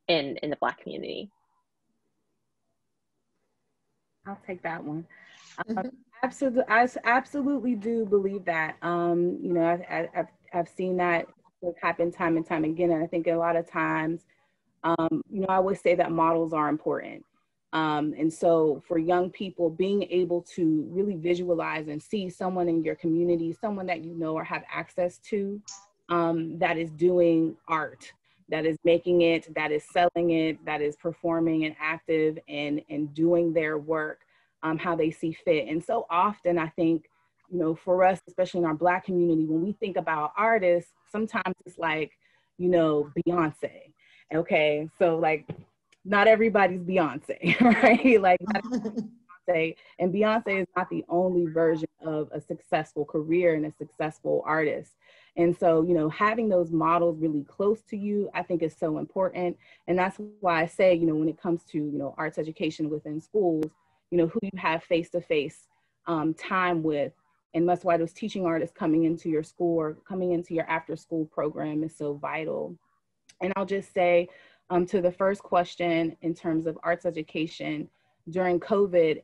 in the Black community? I'll take that one. Absolutely, I absolutely do believe that. You know, I've seen that happen time and time again, and I think a lot of times, you know, I always say that models are important. And so for young people, being able to really visualize and see someone in your community, someone that you know or have access to, that is doing art, that is making it, that is selling it, that is performing and active and doing their work, how they see fit. And so often I think, you know, for us, especially in our Black community, when we think about artists, sometimes it's like, you know, Beyonce. Okay, so like, not everybody's Beyonce, right? Like, not Beyonce, and Beyonce is not the only version of a successful career and a successful artist. And so, you know, having those models really close to you, I think is so important. And that's why I say, you know, when it comes to, you know, arts education within schools, you know, who you have face-to-face time with. And that's why those teaching artists coming into your school or coming into your after school program is so vital. And I'll just say to the first question in terms of arts education during COVID,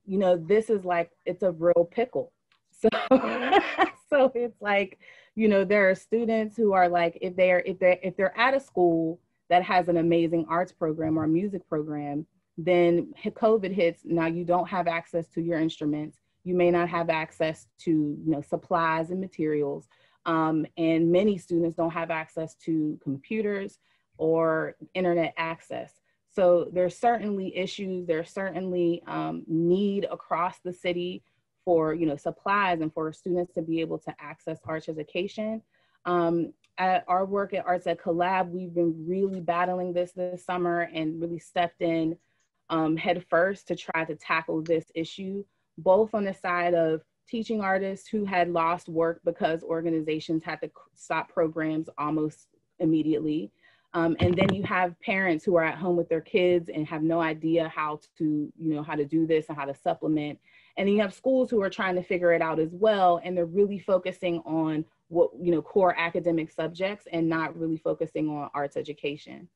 you know, this is like, it's a real pickle. So, so it's like, you know, there are students who are like, if they're at a school that has an amazing arts program or a music program, then COVID hits. Now you don't have access to your instruments. You may not have access to, you know, supplies and materials. And many students don't have access to computers or internet access. So there's certainly issues. There's certainly need across the city for, you know, supplies and for students to be able to access arts education. At our work at Arts Ed Collab, we've been really battling this summer and really stepped in head first to try to tackle this issue, both on the side of teaching artists who had lost work because organizations had to stop programs almost immediately. And then you have parents who are at home with their kids and have no idea how to, you know, how to do this and how to supplement. And then you have schools who are trying to figure it out as well. And they're really focusing on what, you know, core academic subjects and not really focusing on arts education.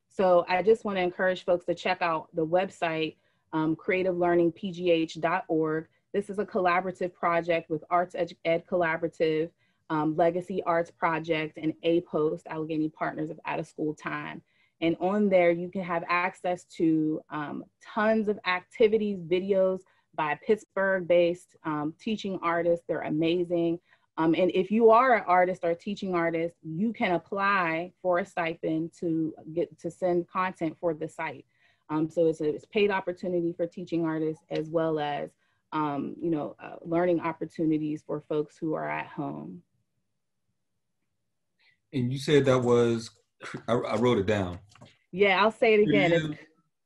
So I just want to encourage folks to check out the website, creativelearningpgh.org. This is a collaborative project with Arts Ed Collaborative, Legacy Arts Project, and A-Post, Allegheny Partners of Out of School Time. And on there, you can have access to tons of activities, videos by Pittsburgh-based teaching artists. They're amazing. And if you are an artist or a teaching artist, you can apply for a stipend to get to send content for the site. So it's a paid opportunity for teaching artists as well as you know, learning opportunities for folks who are at home. And you said that was, I wrote it down. Yeah, I'll say it again. It's,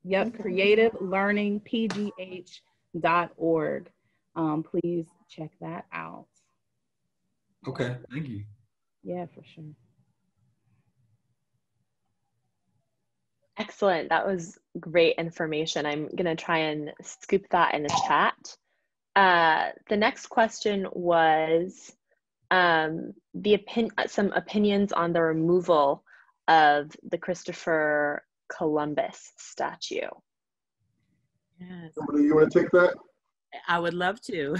yep, creativelearningpgh.org. Please check that out. Okay, thank you. Yeah, for sure. Excellent. That was great information. I'm going to try and scoop that in the chat. The next question was some opinions on the removal of the Christopher Columbus statue. Yes. Somebody, you want to take that? I would love to.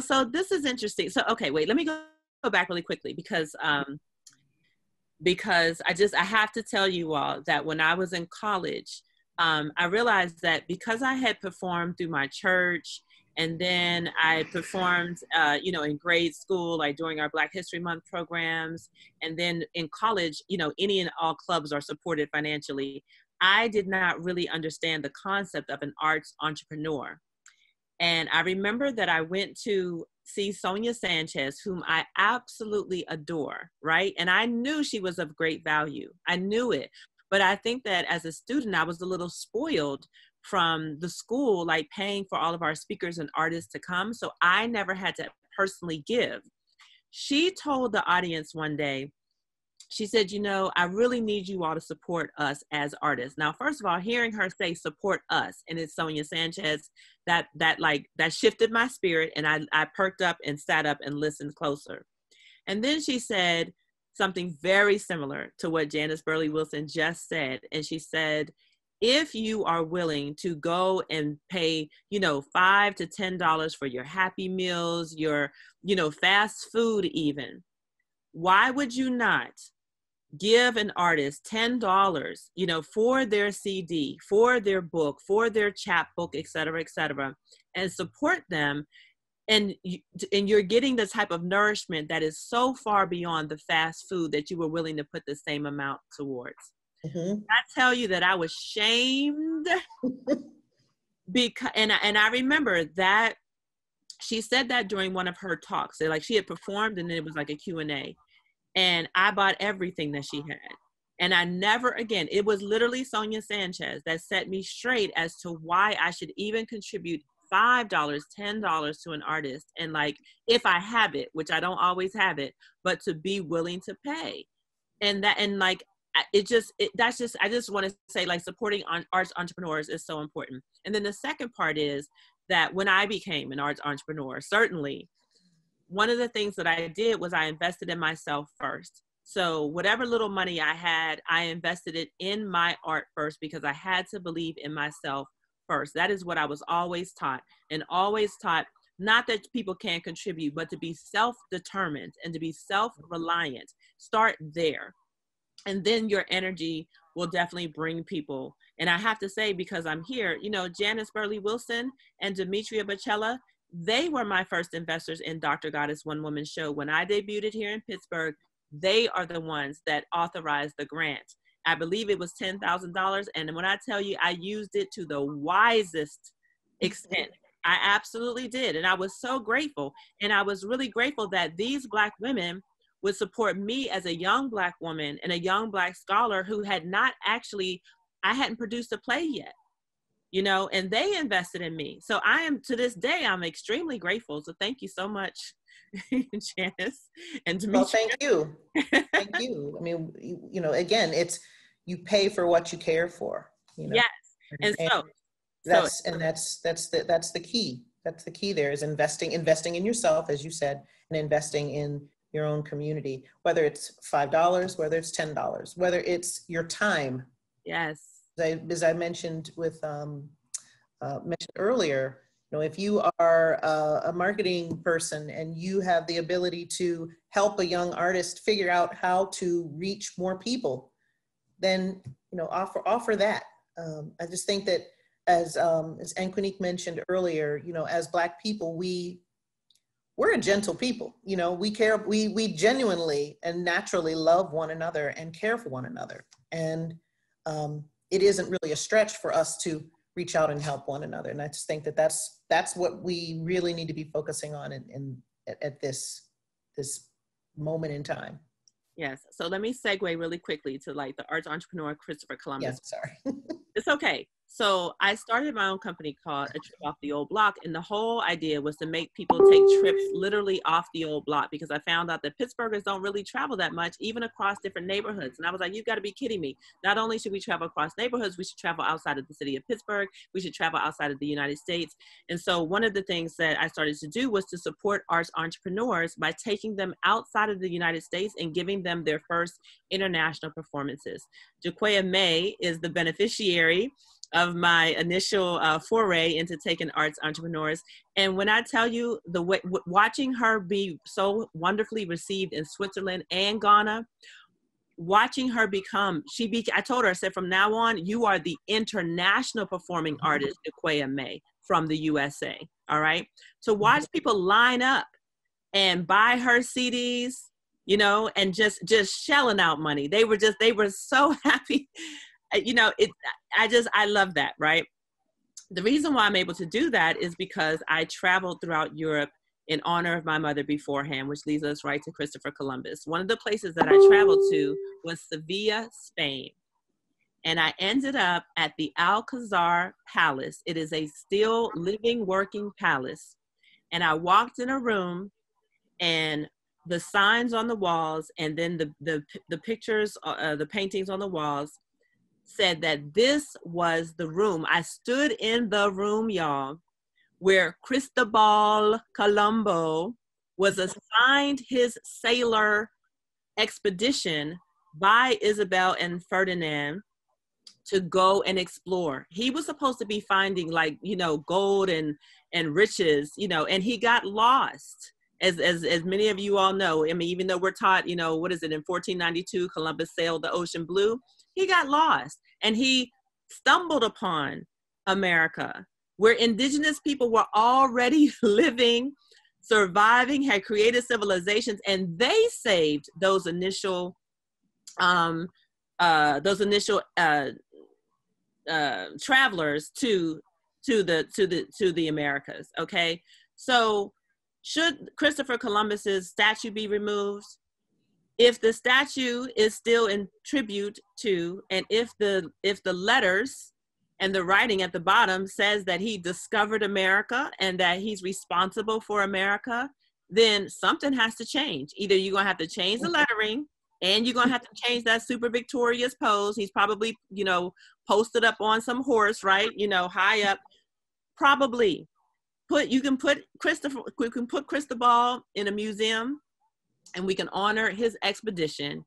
So this is interesting. So, okay, wait, let me go back really quickly because I have to tell you all that when I was in college, I realized that because I had performed through my church and then I performed, you know, in grade school, like during our Black History Month programs. And then in college, you know, any and all clubs are supported financially. I did not really understand the concept of an arts entrepreneur. And I remember that I went to see Sonia Sanchez, whom I absolutely adore, right? And I knew she was of great value. I knew it. But I think that as a student, I was a little spoiled from the school, like paying for all of our speakers and artists to come. So I never had to personally give. She told the audience one day, she said, you know, I really need you all to support us as artists. Now, first of all, hearing her say support us, and it's Sonia Sanchez, that shifted my spirit, and I perked up and sat up and listened closer. And then she said something very similar to what Janice Burley Wilson just said. And she said, if you are willing to go and pay, you know, $5 to $10 for your Happy Meals, your, you know, fast food even, why would you not give an artist $10, you know, for their CD, for their book, for their chapbook, et cetera, and support them? And you're getting the type of nourishment that is so far beyond the fast food that you were willing to put the same amount towards. Mm-hmm. I tell you that I was shamed because, and I remember that she said that during one of her talks. So like she had performed and then it was like a Q&A. And I bought everything that she had. And I never again, it was literally Sonia Sanchez that set me straight as to why I should even contribute $5, $10 to an artist. And like, if I have it, which I don't always have it, but to be willing to pay. And that, and like, I just want to say, like, supporting arts entrepreneurs is so important. And then the second part is that when I became an arts entrepreneur, certainly one of the things that I did was I invested in myself first. So whatever little money I had, I invested it in my art first, because I had to believe in myself first. That is what I was always taught, and always taught, not that people can't contribute, but to be self-determined and to be self-reliant. Start there. And then your energy will definitely bring people. And I have to say, because I'm here, you know, Janice Burley Wilson and Demetria Bacella, they were my first investors in Dr. Goddess One Woman Show. When I debuted here in Pittsburgh, they are the ones that authorized the grant. I believe it was $10,000. And when I tell you, I used it to the wisest extent. I absolutely did. And I was so grateful. And I was really grateful that these Black women would support me as a young Black woman and a young Black scholar who had not actually, I hadn't produced a play yet, you know, and they invested in me. So I am, to this day, I'm extremely grateful. So thank you so much, Janice and Demetria. Well, thank you. Thank you. I mean, you know, again, it's, you pay for what you care for, you know. Yes. And that's the key. That's the key there, is investing in yourself, as you said, and investing in your own community, whether it's $5, whether it's $10, whether it's your time. Yes. As I mentioned mentioned earlier, you know, if you are a marketing person and you have the ability to help a young artist figure out how to reach more people, then, you know, offer that. I just think that as Anquinique mentioned earlier, you know, as Black people, we're a gentle people. You know, we care, we genuinely and naturally love one another and care for one another. And it isn't really a stretch for us to reach out and help one another. And I just think that that's what we really need to be focusing on at this moment in time. Yes. So let me segue really quickly to like the arts entrepreneur, Christopher Columbus. Yeah, sorry. It's okay. So I started my own company called A Trip Off the Old Block. And the whole idea was to make people take trips literally off the old block, because I found out that Pittsburghers don't really travel that much, even across different neighborhoods. And I was like, you've got to be kidding me. Not only should we travel across neighborhoods, we should travel outside of the city of Pittsburgh. We should travel outside of the United States. And so one of the things that I started to do was to support arts entrepreneurs by taking them outside of the United States and giving them their first international performances. Jaquia May is the beneficiary of my initial foray into taking arts entrepreneurs. And when I tell you, the way, watching her be so wonderfully received in Switzerland and Ghana, watching her become, I told her, I said, from now on, you are the international performing artist, Jaquia May, from the USA, all right? To watch people line up and buy her CDs, you know, and just shelling out money. They were so happy. You know, I love that, right? The reason why I'm able to do that is because I traveled throughout Europe in honor of my mother beforehand, which leads us right to Christopher Columbus. One of the places that I traveled to was Sevilla, Spain. And I ended up at the Alcazar Palace. It is a still living, working palace. And I walked in a room, and the signs on the walls, and then the pictures, the paintings on the walls, said that this was the room. I stood in the room, y'all, where Cristobal Colombo was assigned his sailor expedition by Isabel and Ferdinand to go and explore. He was supposed to be finding, like, you know, gold and riches, you know, and he got lost. As many of you all know, I mean, even though we're taught, you know, what is it, in 1492, Columbus sailed the ocean blue, he got lost, and he stumbled upon America, where indigenous people were already living, surviving, had created civilizations, and they saved those initial travelers to the Americas. Okay, so should Christopher Columbus's statue be removed? if the statue is still in tribute to, and if the letters and the writing at the bottom says that he discovered America and that he's responsible for America, then something has to change. Either you're gonna have to change the lettering, and you're gonna have to change that super victorious pose. He's probably, you know, posted up on some horse, right? You know, high up. Probably. You can put Cristobal in a museum, and we can honor his expedition.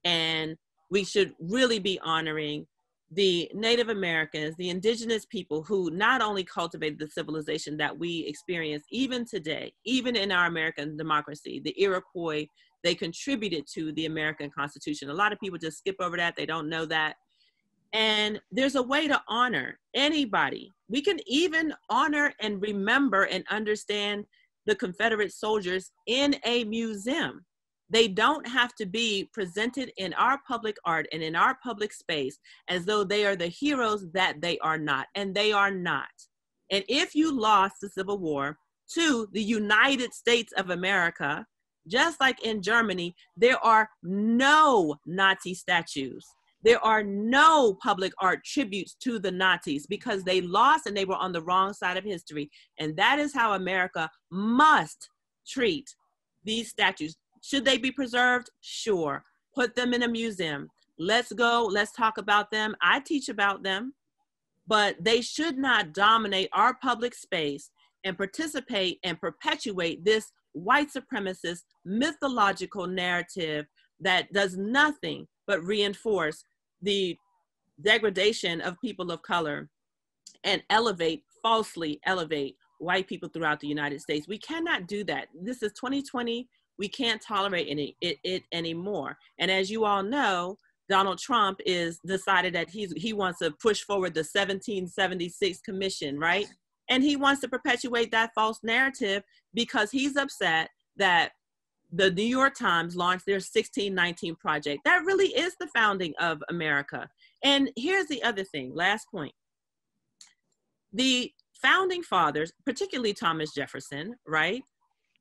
And we should really be honoring the Native Americans, the indigenous people who not only cultivated the civilization that we experience even today, even in our American democracy, the Iroquois, they contributed to the American Constitution. A lot of people just skip over that. They don't know that. And there's a way to honor anybody. We can even honor and remember and understand the Confederate soldiers in a museum. They don't have to be presented in our public art and in our public space as though they are the heroes that they are not, and they are not. And if you lost the Civil War to the United States of America, just like in Germany, there are no Nazi statues. There are no public art tributes to the Nazis because they lost and they were on the wrong side of history. And that is how America must treat these statues. Should they be preserved? Sure. Put them in a museum. Let's go. Let's talk about them. I teach about them, but they should not dominate our public space and participate and perpetuate this white supremacist mythological narrative that does nothing but reinforce the degradation of people of color and falsely elevate white people throughout the United States. We cannot do that. This is 2020. We can't tolerate it anymore. And as you all know, Donald Trump is decided that he wants to push forward the 1776 commission, right? And he wants to perpetuate that false narrative because he's upset that the New York Times launched their 1619 project. That really is the founding of America. And here's the other thing, last point. The founding fathers, particularly Thomas Jefferson, right?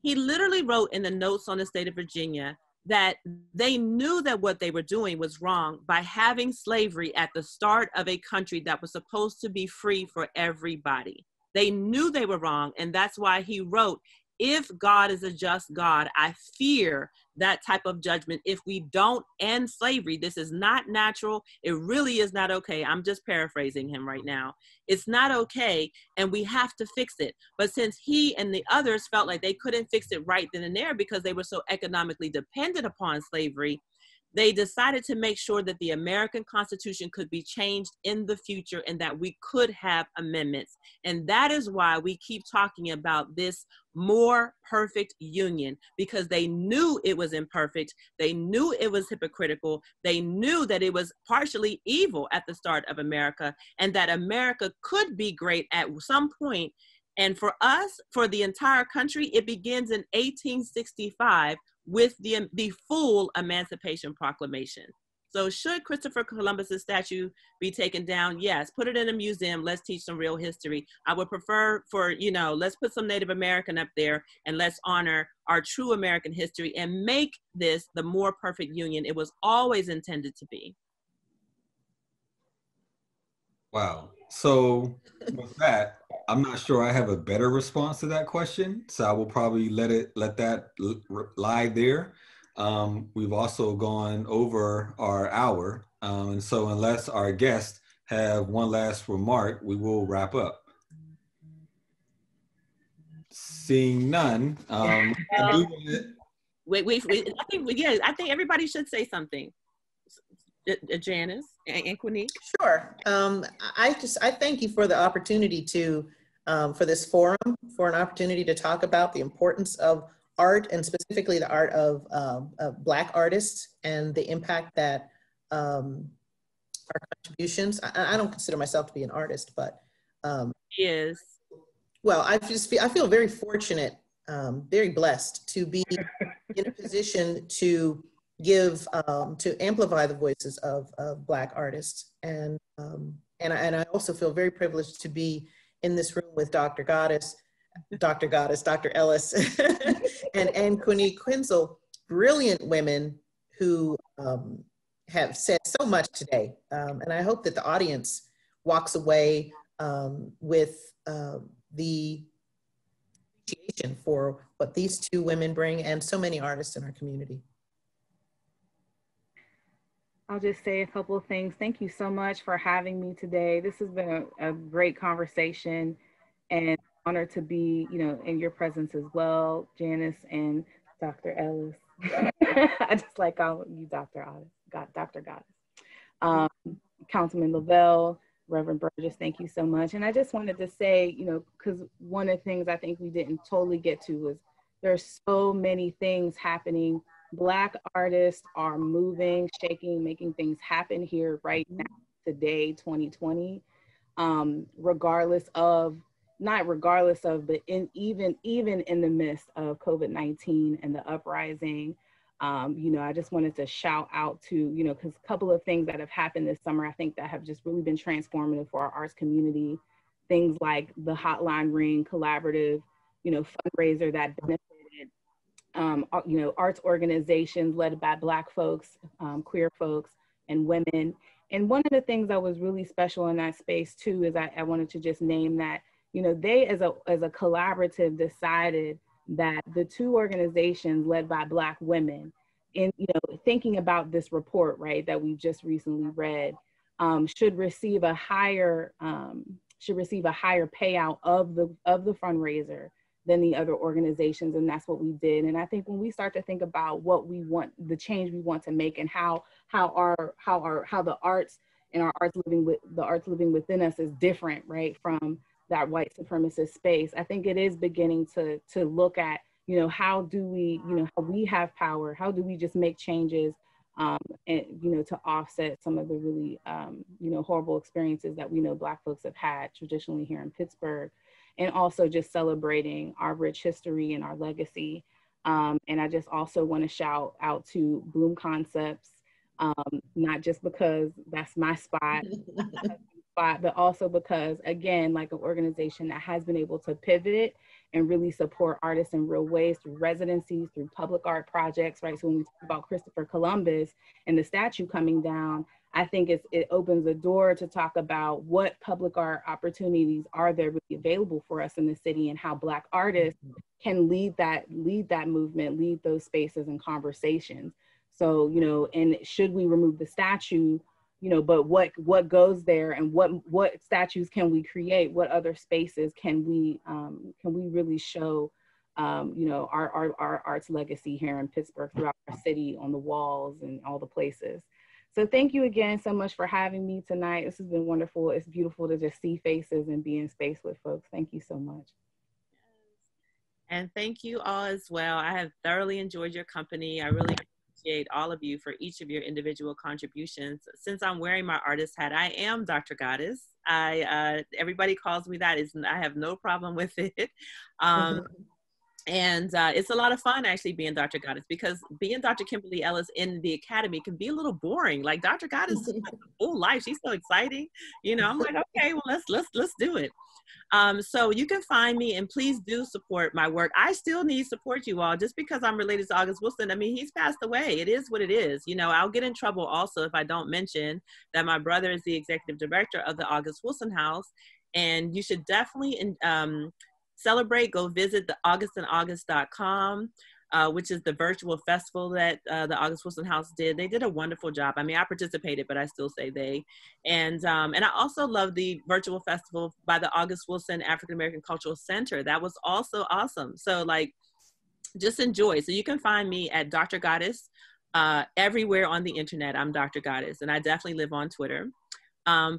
He literally wrote in the notes on the state of Virginia that they knew that what they were doing was wrong by having slavery at the start of a country that was supposed to be free for everybody. They knew they were wrong, and that's why he wrote, if God is a just God, I fear that type of judgment if we don't end slavery. This is not natural. It really is not okay. I'm just paraphrasing him right now. It's not okay, and we have to fix it. But since he and the others felt like they couldn't fix it right then and there because they were so economically dependent upon slavery, they decided to make sure that the American Constitution could be changed in the future and that we could have amendments. And that is why we keep talking about this more perfect union, because they knew it was imperfect. They knew it was hypocritical. They knew that it was partially evil at the start of America and that America could be great at some point. And for us, for the entire country, it begins in 1865 with the full Emancipation Proclamation. So should Christopher Columbus's statue be taken down? Yes, put it in a museum. Let's teach some real history. I would prefer for, let's put some Native American up there and let's honor our true American history and make this the more perfect union it was always intended to be. Wow. So with that, I'm not sure I have a better response to that question. So I will probably let that lie there. We've also gone over our hour. And so unless our guests have one last remark, we will wrap up. Seeing none. I think everybody should say something. Janice and Quinique. Sure. I thank you for the opportunity for this forum, for an opportunity to talk about the importance of art and specifically the art of Black artists and the impact that our contributions. I don't consider myself to be an artist, but yes. Well, I feel very fortunate, very blessed to be in a position to to amplify the voices of Black artists. And I also feel very privileged to be in this room with Dr. Ellis, and Quinique Quinzel, brilliant women who have said so much today. And I hope that the audience walks away with the appreciation for what these two women bring and so many artists in our community. I'll just say a couple of things. Thank you so much for having me today. This has been a great conversation and an honor to be, in your presence as well, Janice and Dr. Ellis. I just like calling you Dr. Goddess. Councilman Lavelle, Reverend Burgess, thank you so much. And I just wanted to say, because one of the things I think we didn't totally get to was there's so many things happening. Black artists are moving, shaking, making things happen here right now, today, 2020, but even in the midst of COVID-19 and the uprising. I just wanted to shout out to, because a couple of things that have happened this summer, I think that have just really been transformative for our arts community. Things like the Hotline Ring collaborative, fundraiser that benefited, arts organizations led by Black folks, queer folks, and women. And one of the things that was really special in that space too is I wanted to just name that, they as a collaborative decided that the two organizations led by Black women, in thinking about this report, right, that we've just recently read, should receive a higher payout of the fundraiser than the other organizations, and that's what we did. And I think when we start to think about what we want, the change we want to make, and how the arts and the arts living within us is different, right, from that white supremacist space, I think it is beginning to look at, how do we, how we have power, how do we just make changes, and, to offset some of the really, horrible experiences that we know Black folks have had traditionally here in Pittsburgh, and also just celebrating our rich history and our legacy. And I just also want to shout out to Bloom Concepts, not just because that's my spot, but also because, again, like an organization that has been able to pivot and really support artists in real ways through residencies, through public art projects, right? So when we talk about Christopher Columbus and the statue coming down, I think it opens a door to talk about what public art opportunities are there really available for us in the city, and how Black artists can lead that movement, lead those spaces and conversations. So, and should we remove the statue, but what goes there, and what statues can we create? What other spaces can we really show, our arts legacy here in Pittsburgh, throughout our city, on the walls and all the places. So thank you again so much for having me tonight. This has been wonderful. It's beautiful to just see faces and be in space with folks. Thank you so much. And thank you all as well. I have thoroughly enjoyed your company. I really appreciate all of you for each of your individual contributions. Since I'm wearing my artist hat, I am Dr. Goddess. Everybody calls me that. I have no problem with it. And it's a lot of fun actually being Dr. Goddess, because being Dr. Kimberly Ellis in the academy can be a little boring. Like Dr. Goddess is like a full life. She's so exciting. I'm like, okay, well, let's do it. So you can find me, and please do support my work. I still need support, you all, just because I'm related to August Wilson. I mean, he's passed away. It is what it is. I'll get in trouble also if I don't mention that my brother is the executive director of the August Wilson House. And you should definitely celebrate, go visit the augustandaugust.com, which is the virtual festival that the August Wilson House did. They did a wonderful job. I mean, I participated, but I still say they. And I also love the virtual festival by the August Wilson African American Cultural Center. That was also awesome. So just enjoy. So you can find me at Dr. Goddess everywhere on the internet. I'm Dr. Goddess, and I definitely live on Twitter.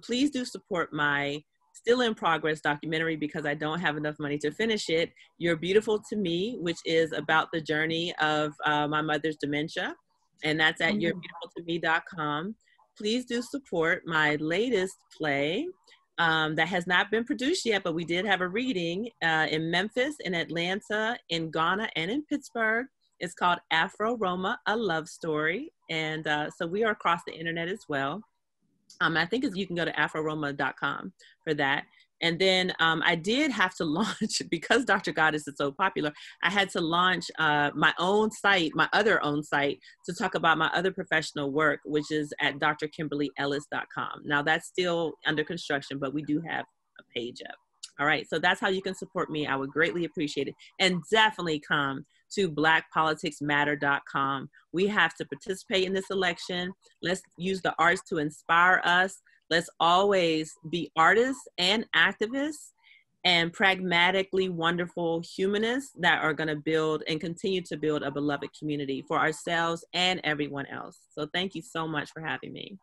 Please do support my still in progress documentary, because I don't have enough money to finish it, You're Beautiful to Me, which is about the journey of my mother's dementia. And that's at yourebeautifultome.com. Please do support my latest play that has not been produced yet, but we did have a reading in Memphis, in Atlanta, in Ghana, and in Pittsburgh. It's called Afro Roma, A Love Story. And so we are across the internet as well. I think you can go to afroroma.com for that. And then I did have to launch, because Dr. Goddess is so popular, I had to launch my own site, my other own site, to talk about my other professional work, which is at drkimberlyellis.com. Now that's still under construction, but we do have a page up. All right, so that's how you can support me. I would greatly appreciate it. And definitely come to blackpoliticsmatter.com. We have to participate in this election. Let's use the arts to inspire us. Let's always be artists and activists and pragmatically wonderful humanists that are going to build and continue to build a beloved community for ourselves and everyone else. So thank you so much for having me.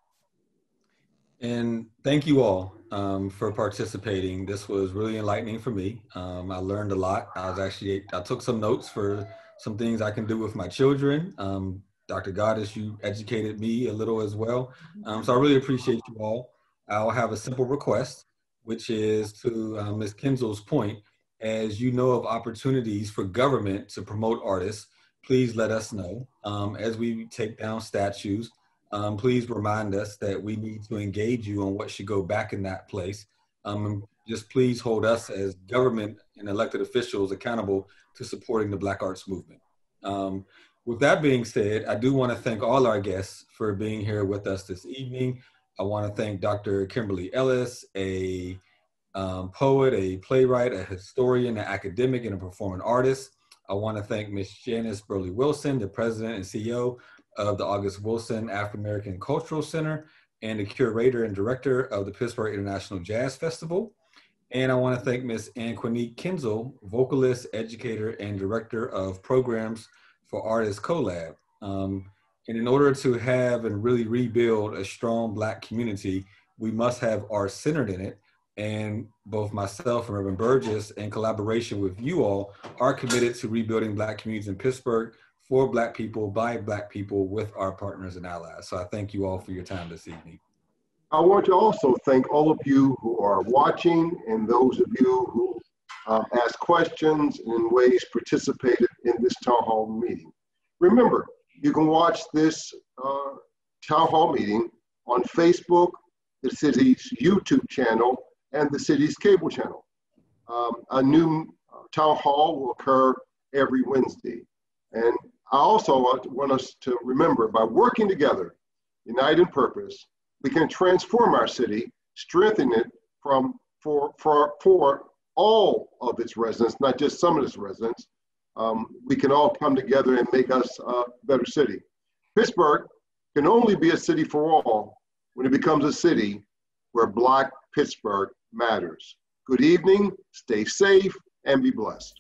And thank you all for participating. This was really enlightening for me. I learned a lot. I took some notes for some things I can do with my children. Dr. Goddess, you educated me a little as well. So I really appreciate you all. I'll have a simple request, which is to Ms. Kinzel's point, as you know of opportunities for government to promote artists, please let us know. As we take down statues, please remind us that we need to engage you on what should go back in that place. Just please hold us as government and elected officials accountable to supporting the Black Arts Movement. With that being said, I do want to thank all our guests for being here with us this evening. I want to thank Dr. Kimberly Ellis, a poet, a playwright, a historian, an academic, and a performing artist. I want to thank Ms. Janice Burley Wilson, the president and CEO of the August Wilson African American Cultural Center and the curator and director of the Pittsburgh International Jazz Festival. And I want to thank Ms. Anquanique Kinzel, vocalist, educator, and director of programs for Artists Collab. And in order to have and really rebuild a strong Black community, we must have art centered in it. And both myself and Reverend Burgess, in collaboration with you all, are committed to rebuilding Black communities in Pittsburgh for Black people, by Black people, with our partners and allies. So I thank you all for your time this evening. I want to also thank all of you who are watching and those of you who asked questions and in ways participated in this town hall meeting. Remember, you can watch this town hall meeting on Facebook, the city's YouTube channel, and the city's cable channel. A new town hall will occur every Wednesday. And I also want us to remember, by working together, united in purpose, we can transform our city, strengthen it for all of its residents, not just some of its residents. We can all come together and make us a better city. Pittsburgh can only be a city for all when it becomes a city where Black Pittsburgh matters. Good evening, stay safe, and be blessed.